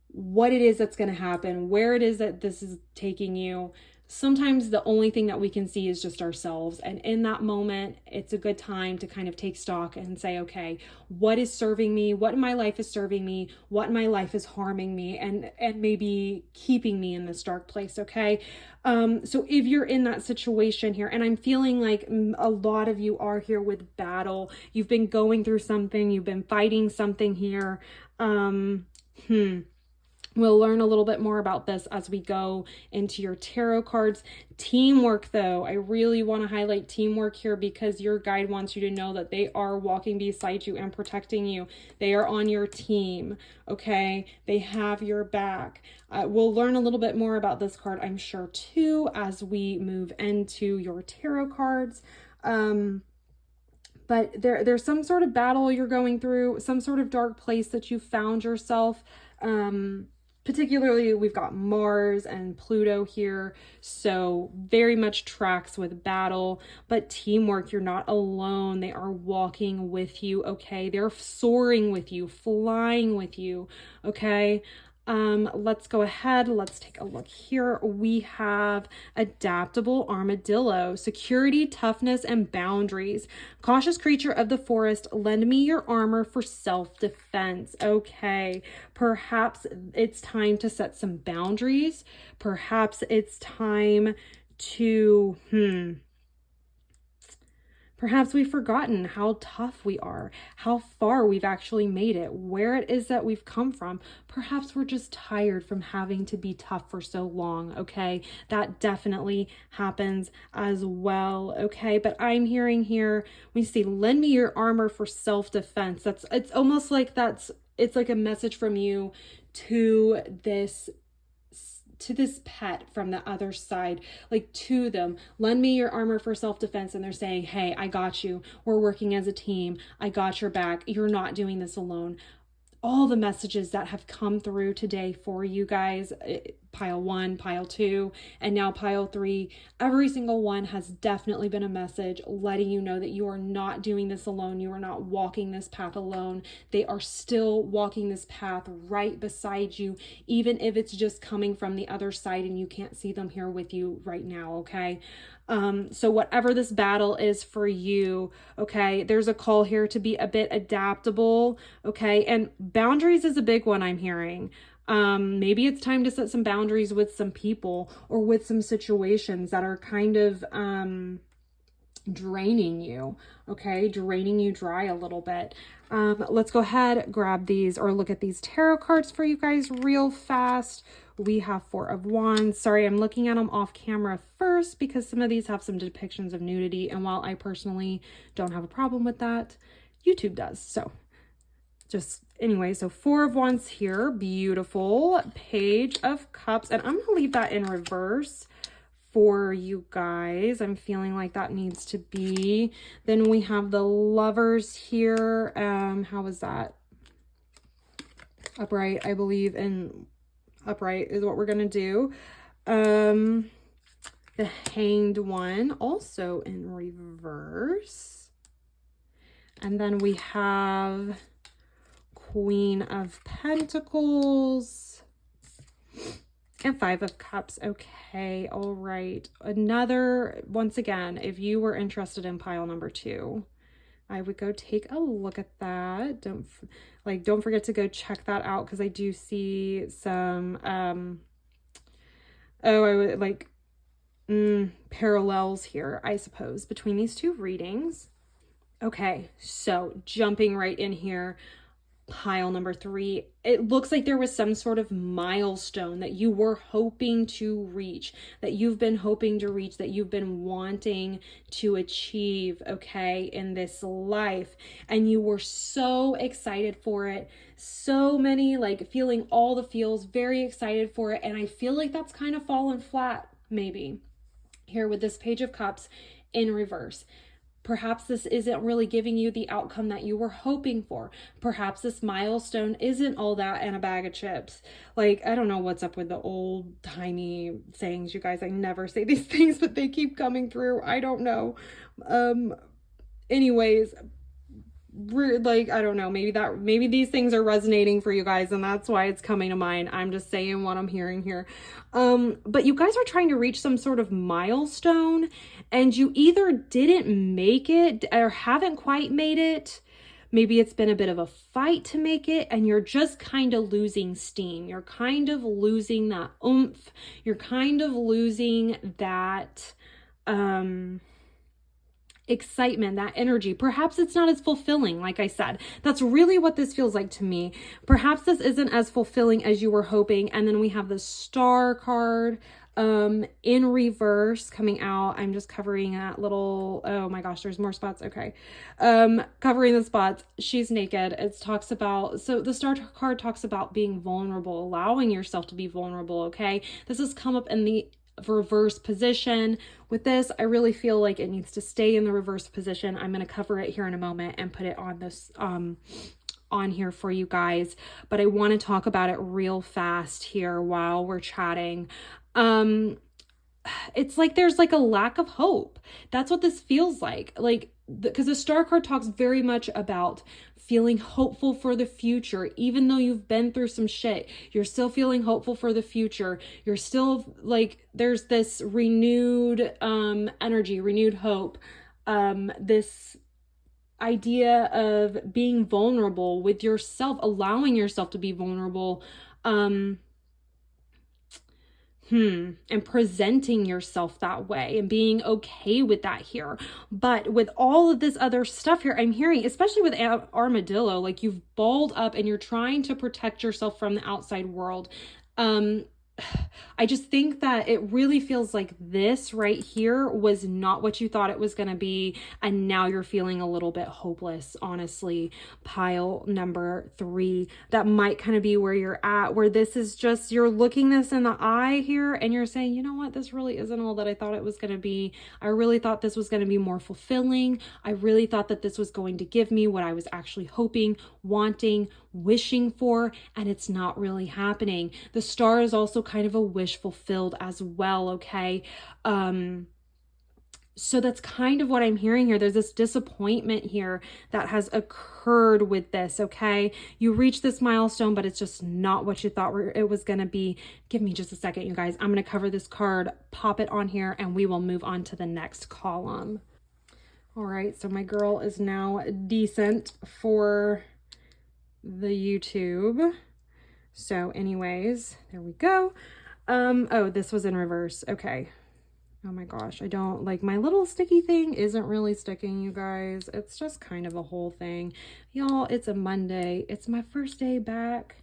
what it is that's going to happen, where it is that this is taking you. Sometimes the only thing that we can see is just ourselves. And in that moment, it's a good time to kind of take stock and say, okay, what is serving me? What in my life is serving me? What in my life is harming me and maybe keeping me in this dark place, okay? So if you're in that situation here, and I'm feeling like a lot of you are here with battle, you've been going through something, you've been fighting something here. We'll learn a little bit more about this as we go into your tarot cards. Teamwork, though, I really want to highlight teamwork here because your guide wants you to know that they are walking beside you and protecting you. They are on your team, okay? They have your back. We'll learn a little bit more about this card, I'm sure, too, as we move into your tarot cards. But there's some sort of battle you're going through, some sort of dark place that you found yourself. Particularly, we've got Mars and Pluto here, so very much tracks with battle, but teamwork, you're not alone. They are walking with you, okay? They're soaring with you, flying with you, okay? Let's go ahead. Let's take a look here. We have adaptable armadillo, security, toughness, and boundaries. Cautious creature of the forest, lend me your armor for self-defense. Okay, perhaps it's time to set some boundaries. Perhaps it's time to, perhaps we've forgotten how tough we are, how far we've actually made it, where it is that we've come from. Perhaps we're just tired from having to be tough for so long, okay? That definitely happens as well, okay? But I'm hearing here, we see, lend me your armor for self-defense. It's almost like it's like a message from you to this pet from the other side, like to them, lend me your armor for self-defense. And they're saying, hey, I got you. We're working as a team. I got your back. You're not doing this alone. All the messages that have come through today for you guys, pile 1, pile 2, and now pile 3, every single one has definitely been a message letting you know that you are not doing this alone. You are not walking this path alone. They are still walking this path right beside you, even if it's just coming from the other side and you can't see them here with you right now, okay? So whatever this battle is for you, okay, there's a call here to be a bit adaptable, okay? And boundaries is a big one I'm hearing. Maybe it's time to set some boundaries with some people or with some situations that are kind of draining you, okay? Draining you dry a little bit. Let's go ahead, grab these or look at these tarot cards for you guys real fast. We have 4 of Wands. Sorry, I'm looking at them off camera first because some of these have some depictions of nudity. And while I personally don't have a problem with that, YouTube does. So just anyway, so 4 of Wands here. Beautiful. Page of Cups. And I'm going to leave that in reverse for you guys. I'm feeling like that needs to be. Then we have the Lovers here. How is that? Upright, I believe, in upright is what we're going to do. The Hanged one also in reverse. And then we have Queen of Pentacles and 5 of Cups. Okay, all right. Another, once again, if you were interested in pile number 2, I would go take a look at that. Don't forget to go check that out, because I do see some I would like parallels here, I suppose, between these two readings. Okay, so jumping right in here, pile number 3, it looks like there was some sort of milestone that you were hoping to reach, that you've been hoping to reach, that you've been wanting to achieve, okay, in this life. And you were so excited for it. So many, like, feeling all the feels, very excited for it. And I feel like that's kind of fallen flat, maybe, here with this Page of Cups in reverse. Perhaps this isn't really giving you the outcome that you were hoping for. Perhaps this milestone isn't all that and a bag of chips. Like, I don't know what's up with the old timey sayings, you guys. I never say these things, but they keep coming through. I don't know. Anyways, like, I don't know, maybe these things are resonating for you guys, and that's why it's coming to mind. I'm just saying what I'm hearing here. But you guys are trying to reach some sort of milestone, and you either didn't make it or haven't quite made it. Maybe it's been a bit of a fight to make it, and you're just kind of losing steam. You're kind of losing that oomph. You're kind of losing that excitement, that energy. Perhaps it's not as fulfilling. Like I said, that's really what this feels like to me. Perhaps this isn't as fulfilling as you were hoping. And then we have the Star card in reverse coming out. I'm just covering that little, oh my gosh, there's more spots. Okay. Covering the spots. She's naked. It talks about, so the Star card talks about being vulnerable, allowing yourself to be vulnerable. Okay. This has come up in the reverse position. With this, I really feel like it needs to stay in the reverse position. I'm going to cover it here in a moment and put it on this on here for you guys, but I want to talk about it real fast here while we're chatting. It's like there's like a lack of hope. That's what this feels like because the Star card talks very much about feeling hopeful for the future. Even though you've been through some shit, you're still feeling hopeful for the future. You're still like, there's this renewed energy, renewed hope, this idea of being vulnerable with yourself, allowing yourself to be vulnerable, and presenting yourself that way and being okay with that here. But with all of this other stuff here, I'm hearing, especially with Armadillo, like you've balled up and you're trying to protect yourself from the outside world. I just think that it really feels like this right here was not what you thought it was going to be. And now you're feeling a little bit hopeless, honestly. Pile number 3, that might kind of be where you're at, where this is just, you're looking this in the eye here and you're saying, you know what, this really isn't all that I thought it was going to be. I really thought this was going to be more fulfilling. I really thought that this was going to give me what I was actually hoping, wanting, wishing for, and it's not really happening. The Star is also kind of a wish fulfilled as well, okay? So that's kind of what I'm hearing here. There's this disappointment here that has occurred with this, okay? You reach this milestone, but it's just not what you thought it was going to be. Give me just a second, you guys. I'm going to cover this card, pop it on here, and we will move on to the next column. All right, so my girl is now decent for the YouTube. So anyways, there we go. Oh, this was in reverse. Okay. Oh my gosh, I don't like, my little sticky thing isn't really sticking, you guys. It's just kind of a whole thing. Y'all, it's a Monday. It's my first day back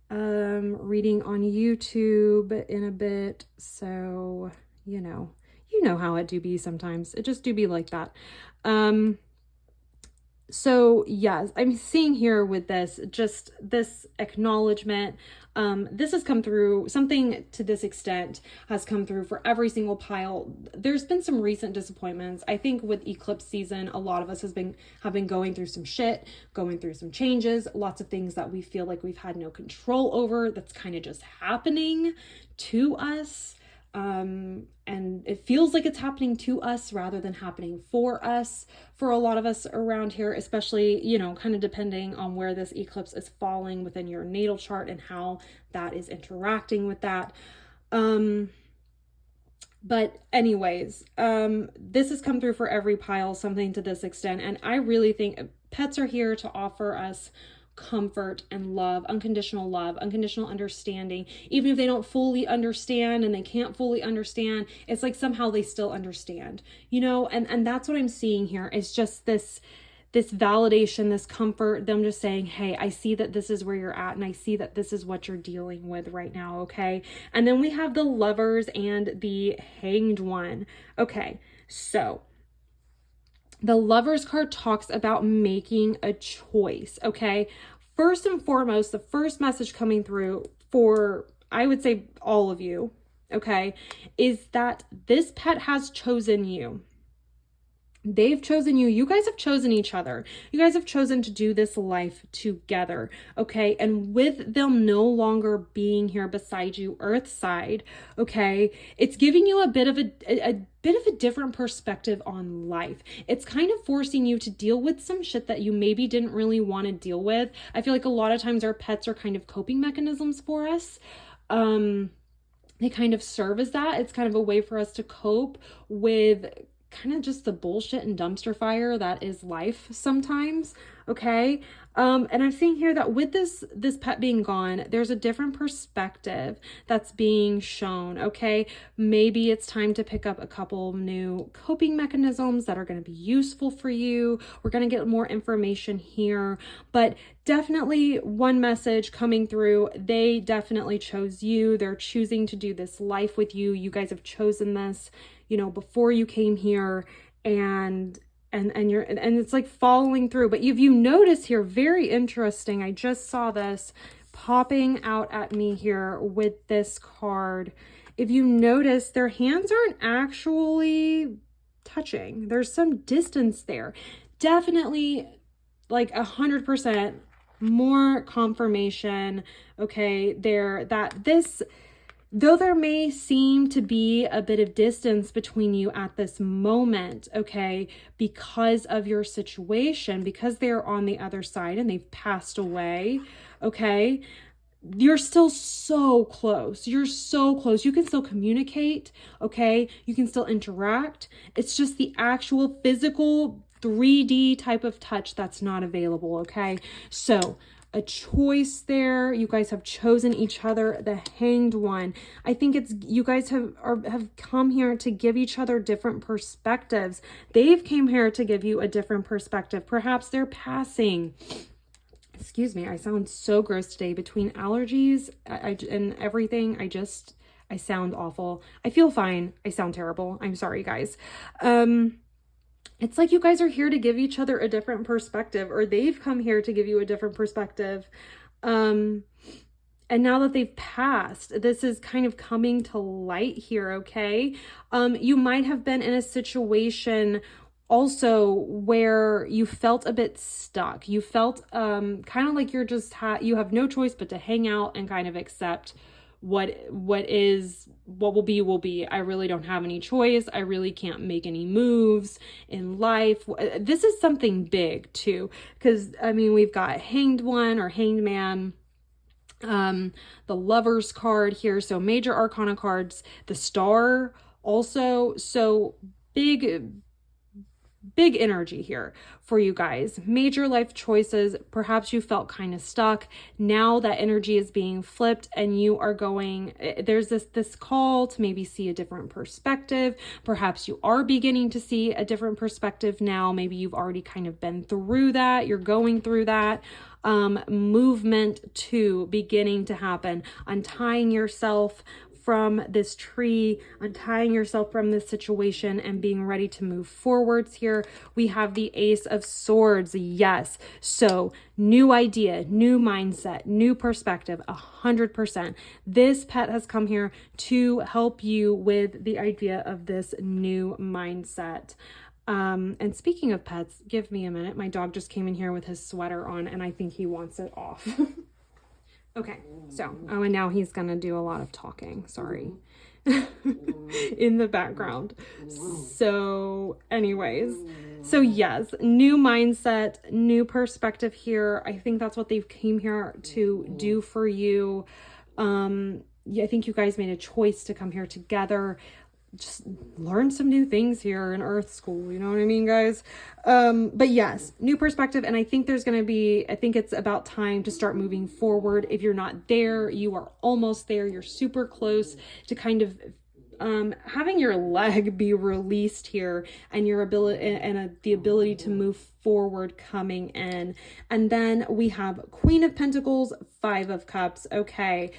reading on YouTube in a bit. So, you know how it do be sometimes. It just do be like that. So yes, I'm seeing here with this, just this acknowledgement. This has come through, something to this extent has come through for every single pile. There's been some recent disappointments. I think with eclipse season, a lot of us have been going through some shit, going through some changes, lots of things that we feel like we've had no control over. That's kind of just happening to us. And it feels like it's happening to us rather than happening for us, for a lot of us around here, especially, kind of depending on where this eclipse is falling within your natal chart and how that is interacting with that. But anyways, this has come through for every pile, something to this extent. And I really think pets are here to offer us comfort and love, unconditional understanding. Even if they don't fully understand and they can't fully understand, it's like somehow they still understand, you know? And that's what I'm seeing here. It's just this validation, this comfort, them just saying, hey, I see that this is where you're at and I see that this is what you're dealing with right now, okay? And then we have the Lovers and the Hanged One. Okay, so the Lovers card talks about making a choice, okay? First and foremost, the first message coming through for, I would say, all of you, okay, is that this pet has chosen you. They've chosen you. You guys have chosen each other. You guys have chosen to do this life together, okay? And with them no longer being here beside you, Earthside, okay, it's giving you a bit of a different perspective on life. It's kind of forcing you to deal with some shit that you maybe didn't really want to deal with. I feel like a lot of times our pets are kind of coping mechanisms for us. They kind of serve as that. It's kind of a way for us to cope with kind of just the bullshit and dumpster fire that is life sometimes, okay? And I'm seeing here that with this pet being gone, there's a different perspective that's being shown, okay? Maybe it's time to pick up a couple new coping mechanisms that are going to be useful for you. We're going to get more information here, but definitely one message coming through. They definitely chose you. They're choosing to do this life with you. You guys have chosen this, you know, before you came here, and it's like following through. But if you notice here, very interesting, I just saw this popping out at me here with this card. If you notice, their hands aren't actually touching. There's some distance there. Definitely like 100% more confirmation, okay, there that this, though there may seem to be a bit of distance between you at this moment, okay, because of your situation, because they're on the other side and they've passed away, okay, you're still so close. You're so close. You can still communicate, okay? You can still interact. It's just the actual physical 3D type of touch that's not available, okay? So a choice there. You guys have chosen each other, the Hanged One. I think it's, you guys have come here to give each other different perspectives. They've came here to give you a different perspective. Perhaps they're passing. Excuse me, I sound so gross today between allergies and everything. I sound awful. I feel fine. I sound terrible. I'm sorry, guys. It's like you guys are here to give each other a different perspective, or they've come here to give you a different perspective. And now that they've passed, this is kind of coming to light here, okay? You might have been in a situation also where you felt a bit stuck. You felt kind of like you're just you have no choice but to hang out and kind of accept what will be. I really don't have any choice. I really can't make any moves in life. This is something big too, because I mean, we've got Hanged One or Hanged Man, the Lovers card here, so major arcana cards, the Star also, so big energy here for you guys. Major life choices. Perhaps you felt kind of stuck. Now that energy is being flipped and you are going, there's this call to maybe see a different perspective. Perhaps you are beginning to see a different perspective now. Maybe you've already kind of been through that. You're going through that. Movement to beginning to happen. Untying yourself from this tree, untying yourself from this situation and being ready to move forwards here. We have the Ace of Swords. Yes. So new idea, new mindset, new perspective, 100%. This pet has come here to help you with the idea of this new mindset. And speaking of pets, give me a minute. My dog just came in here with his sweater on and I think he wants it off. Okay, so, oh, and now he's gonna do a lot of talking, sorry, in the background. So anyways, so yes, new mindset, new perspective here. I think that's what they've came here to do for you. I think you guys made a choice to come here together. just learn some new things here in Earth School. You know what I mean, guys? But yes, new perspective. And I think I think it's about time to start moving forward. If you're not there, you are almost there. You're super close to kind of having your leg be released here, and your ability and the ability to move forward coming in. And then we have Queen of Pentacles, Five of Cups. Okay,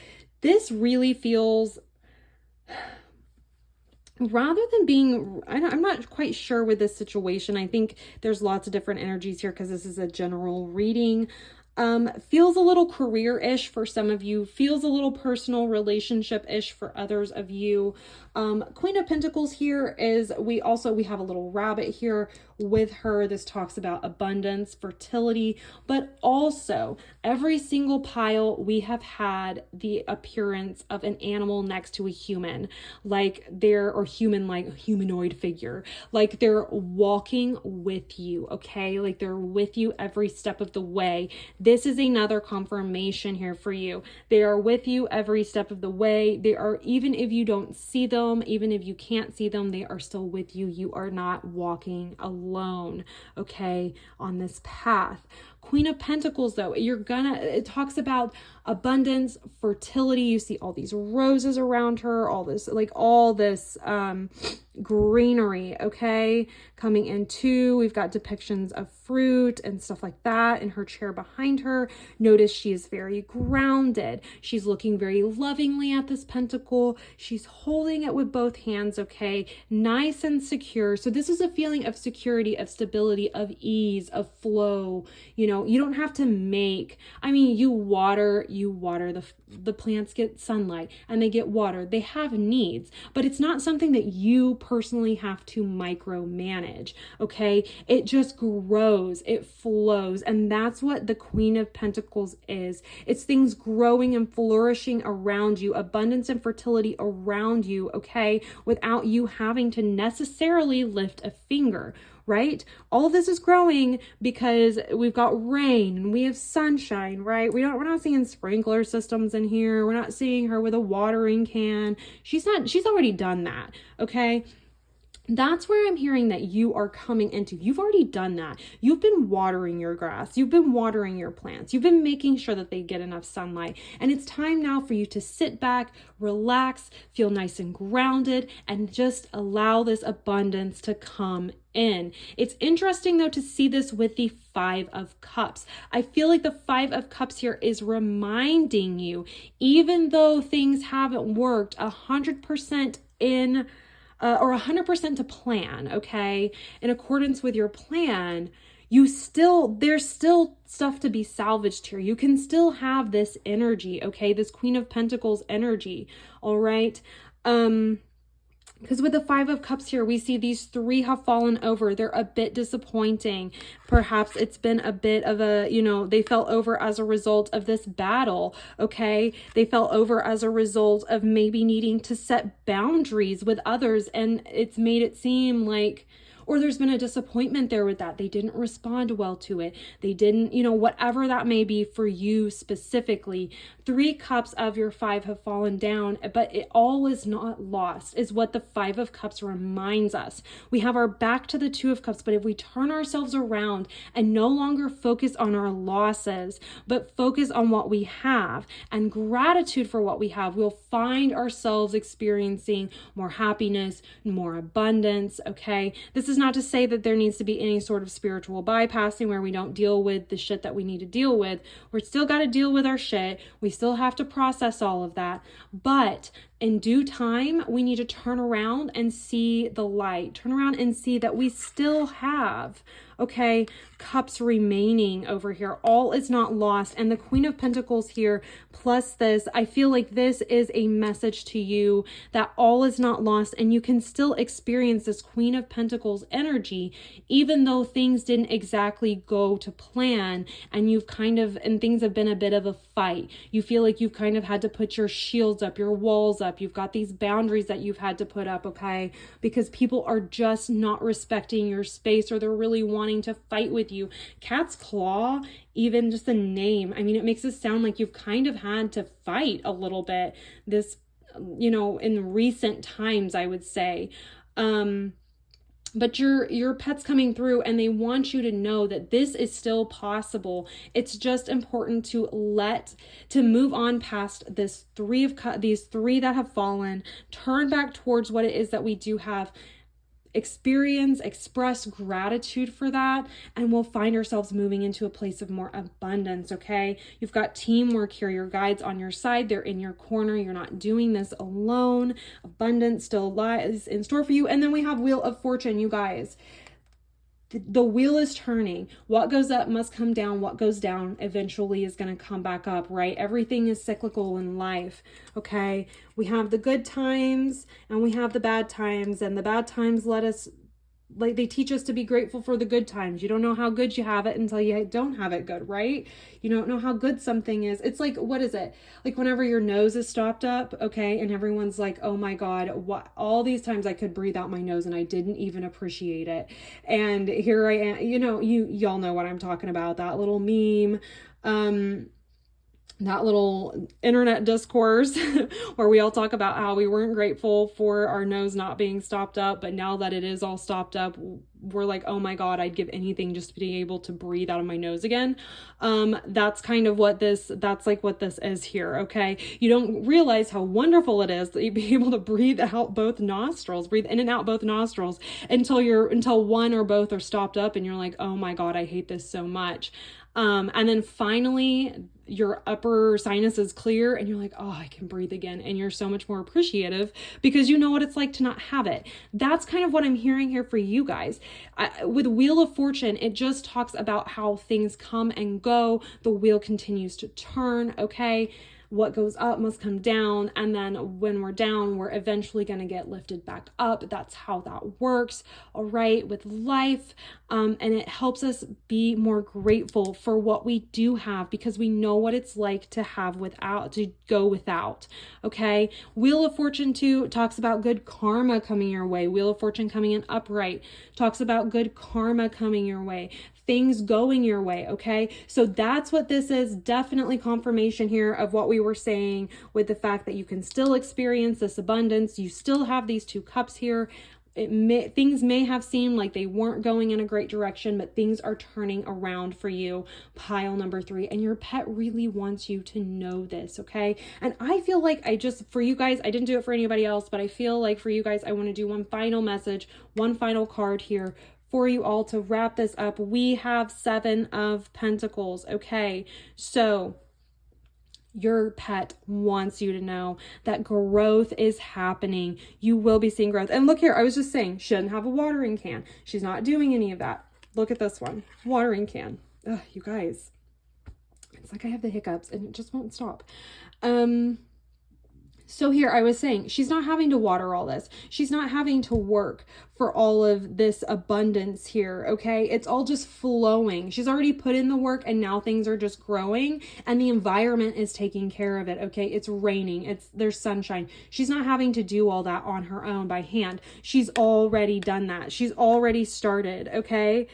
this really feels, rather than being, I'm not quite sure with this situation. I think there's lots of different energies here because this is a general reading. Feels a little career-ish for some of you, feels a little personal relationship-ish for others of you. Queen of Pentacles here is, we have a little rabbit here with her. This talks about abundance, fertility, but also every single pile we have had the appearance of an animal next to a human, like humanoid figure, like they're walking with you, okay? Like they're with you every step of the way. This is another confirmation here for you. They are with you every step of the way. They are, even if you don't see them, even if you can't see them, they are still with you. You are not walking alone, okay, on this path. Queen of Pentacles, though, it talks about abundance, fertility. You see all these roses around her, all this greenery, okay, coming in too. We've got depictions of fruit and stuff like that in her chair behind her. Notice she is very grounded. She's looking very lovingly at this pentacle. She's holding it with both hands, okay, nice and secure. So this is a feeling of security, of stability, of ease, of flow. You know, you don't have to you water the plants, get sunlight and they get water. They have needs, but it's not something that you personally have to micromanage, okay? It just grows, it flows, and that's what the Queen of Pentacles is. It's things growing and flourishing around you, abundance and fertility around you, okay? Without you having to necessarily lift a finger, right? All of this is growing because we've got rain and we have sunshine, right? We're not seeing sprinkler systems in here. We're not seeing her with a watering can. She's already done that, okay? That's where I'm hearing that you are coming into. You've already done that. You've been watering your grass. You've been watering your plants. You've been making sure that they get enough sunlight. And it's time now for you to sit back, relax, feel nice and grounded, and just allow this abundance to come in. It's interesting though to see this with the Five of Cups. I feel like the Five of Cups here is reminding you, even though things haven't worked 100% or 100% to plan, okay, in accordance with your plan, there's still stuff to be salvaged here. You can still have this energy, okay, this Queen of Pentacles energy, all right? Because with the Five of Cups here, we see these three have fallen over. They're a bit disappointing. Perhaps it's been a bit of they fell over as a result of this battle, okay? They fell over as a result of maybe needing to set boundaries with others, and it's made it seem like, or there's been a disappointment there with that. They didn't respond well to it. They didn't, whatever that may be for you specifically. 3 cups of your 5 have fallen down, but it all is not lost, is what the 5 of Cups reminds us. We have our back to the 2 of Cups, but if we turn ourselves around and no longer focus on our losses, but focus on what we have and gratitude for what we have, we'll find ourselves experiencing more happiness, more abundance, okay? This is not to say that there needs to be any sort of spiritual bypassing where we don't deal with the shit that we need to deal with. We're still got to deal with our shit. We still have to process all of that. But in due time, we need to turn around and see the light. Turn around and see that we still have, okay, cups remaining over here. All is not lost. And the Queen of Pentacles here, plus this, I feel like this is a message to you that all is not lost and you can still experience this Queen of Pentacles energy, even though things didn't exactly go to plan and things have been a bit of a fight. You feel like you've kind of had to put your shields up, your walls up. You've got these boundaries that you've had to put up, okay? Because people are just not respecting your space, or they're really wanting to fight with you. Cat's claw, even just the name, it makes it sound like you've kind of had to fight a little bit. This in recent times, I would say. But your pet's coming through and they want you to know that this is still possible. It's just important to move on past this these three that have fallen, turn back towards what it is that we do have, express gratitude for that, and we'll find ourselves moving into a place of more abundance. Okay, you've got teamwork here. Your guides on your side, they're in your corner. You're not doing this alone. Abundance still lies in store for you. And then we have Wheel of Fortune, you guys. The wheel is turning. What goes up must come down. What goes down eventually is going to come back up, right? Everything is cyclical in life, okay? We have the good times and we have the bad times, and the bad times they teach us to be grateful for the good times. You don't know how good you have it until you don't have it good, right? You don't know how good something is. It's like, what is it? Like whenever your nose is stopped up, okay, and everyone's like, oh my God, what, all these times I could breathe out my nose and I didn't even appreciate it. And here I am, y'all know what I'm talking about, that little meme, that little internet discourse where we all talk about how we weren't grateful for our nose not being stopped up, but now that it is all stopped up, we're like, oh my God, I'd give anything just to be able to breathe out of my nose again. That's kind of what this is here, okay? You don't realize how wonderful it is that you be able to breathe out both nostrils, breathe in and out both nostrils until one or both are stopped up and you're like, oh my God, I hate this so much. And then finally your upper sinus is clear and you're like, oh, I can breathe again. And you're so much more appreciative because you know what it's like to not have it. That's kind of what I'm hearing here for you guys. With Wheel of Fortune, it just talks about how things come and go. The wheel continues to turn, okay? What goes up must come down. And then when we're down, we're eventually going to get lifted back up. That's how that works. All right. With life. And it helps us be more grateful for what we do have because we know what it's like to go without. Okay. Wheel of Fortune 2 talks about good karma coming your way. Wheel of Fortune coming in upright talks about good karma coming your way. Things going your way, okay? So that's what this is. Definitely confirmation here of what we were saying with the fact that you can still experience this abundance. You still have these two cups here. Things may have seemed like they weren't going in a great direction, but things are turning around for you. Pile number 3. And your pet really wants you to know this, okay? And I feel like for you guys, I didn't do it for anybody else, but I feel like for you guys, I want to do one final message, one final card here for you all to wrap this up. We have 7 of Pentacles. Okay, so your pet wants you to know that growth is happening. You will be seeing growth. And look here, I was just saying, shouldn't have a watering can. She's not doing any of that. Look at this one, watering can. Ugh, you guys, it's like I have the hiccups and it just won't stop. So here I was saying, she's not having to water all this. She's not having to work for all of this abundance here, okay? It's all just flowing. She's already put in the work and now things are just growing and the environment is taking care of it, okay? It's raining, there's sunshine. She's not having to do all that on her own by hand. She's already done that. She's already started, okay?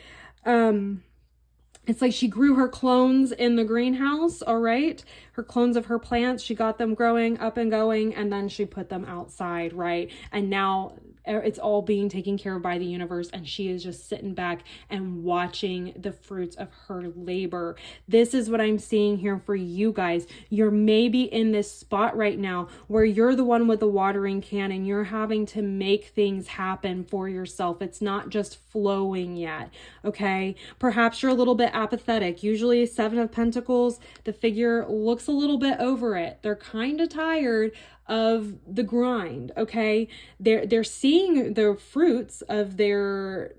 It's like she grew her clones in the greenhouse, all right? Her clones of her plants, she got them growing up and going, and then she put them outside, right? And now it's all being taken care of by the universe, and she is just sitting back and watching the fruits of her labor. This is what I'm seeing here for you guys. You're maybe in this spot right now where you're the one with the watering can and you're having to make things happen for yourself. It's not just flowing yet, okay? Perhaps you're a little bit apathetic. Usually 7 of Pentacles, the figure looks a little bit over it. They're kind of tired of the grind, okay? They're seeing the fruits of their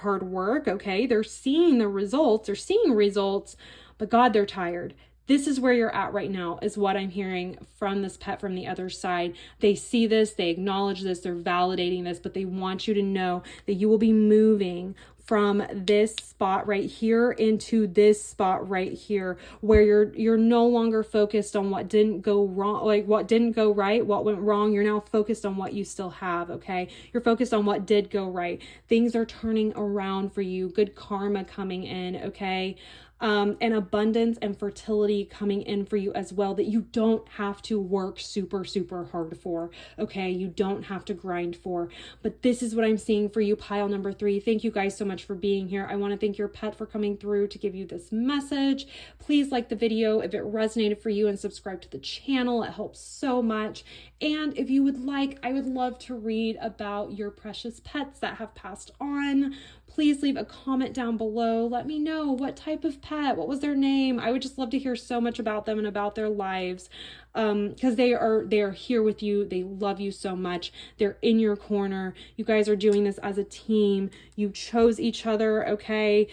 hard work, okay? They're seeing the results, but God, they're tired. This is where you're at right now, is what I'm hearing from this pet from the other side. They see this, they acknowledge this, they're validating this, but they want you to know that you will be moving from this spot right here into this spot right here, where you're no longer focused on what didn't go wrong, like what didn't go right, what went wrong. You're now focused on what you still have, okay? You're focused on what did go right. Things are turning around for you. Good karma coming in, okay? and abundance and fertility coming in for you as well, that you don't have to work super, super hard for, okay? You don't have to grind for, but this is what I'm seeing for you, pile number 3. Thank you guys so much for being here. I want to thank your pet for coming through to give you this message. Please like the video if it resonated for you and subscribe to the channel. It helps so much. And if you would like, I would love to read about your precious pets that have passed on. Please leave a comment down below. Let me know what type of pet, what was their name. I would just love to hear so much about them and about their lives, because they are here with you. They love you so much. They're in your corner. You guys are doing this as a team. You chose each other, okay?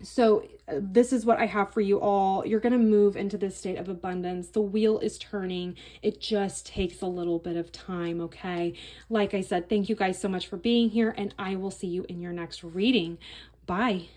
So this is what I have for you all. You're going to move into this state of abundance. The wheel is turning. It just takes a little bit of time, okay? Like I said, thank you guys so much for being here, and I will see you in your next reading. Bye.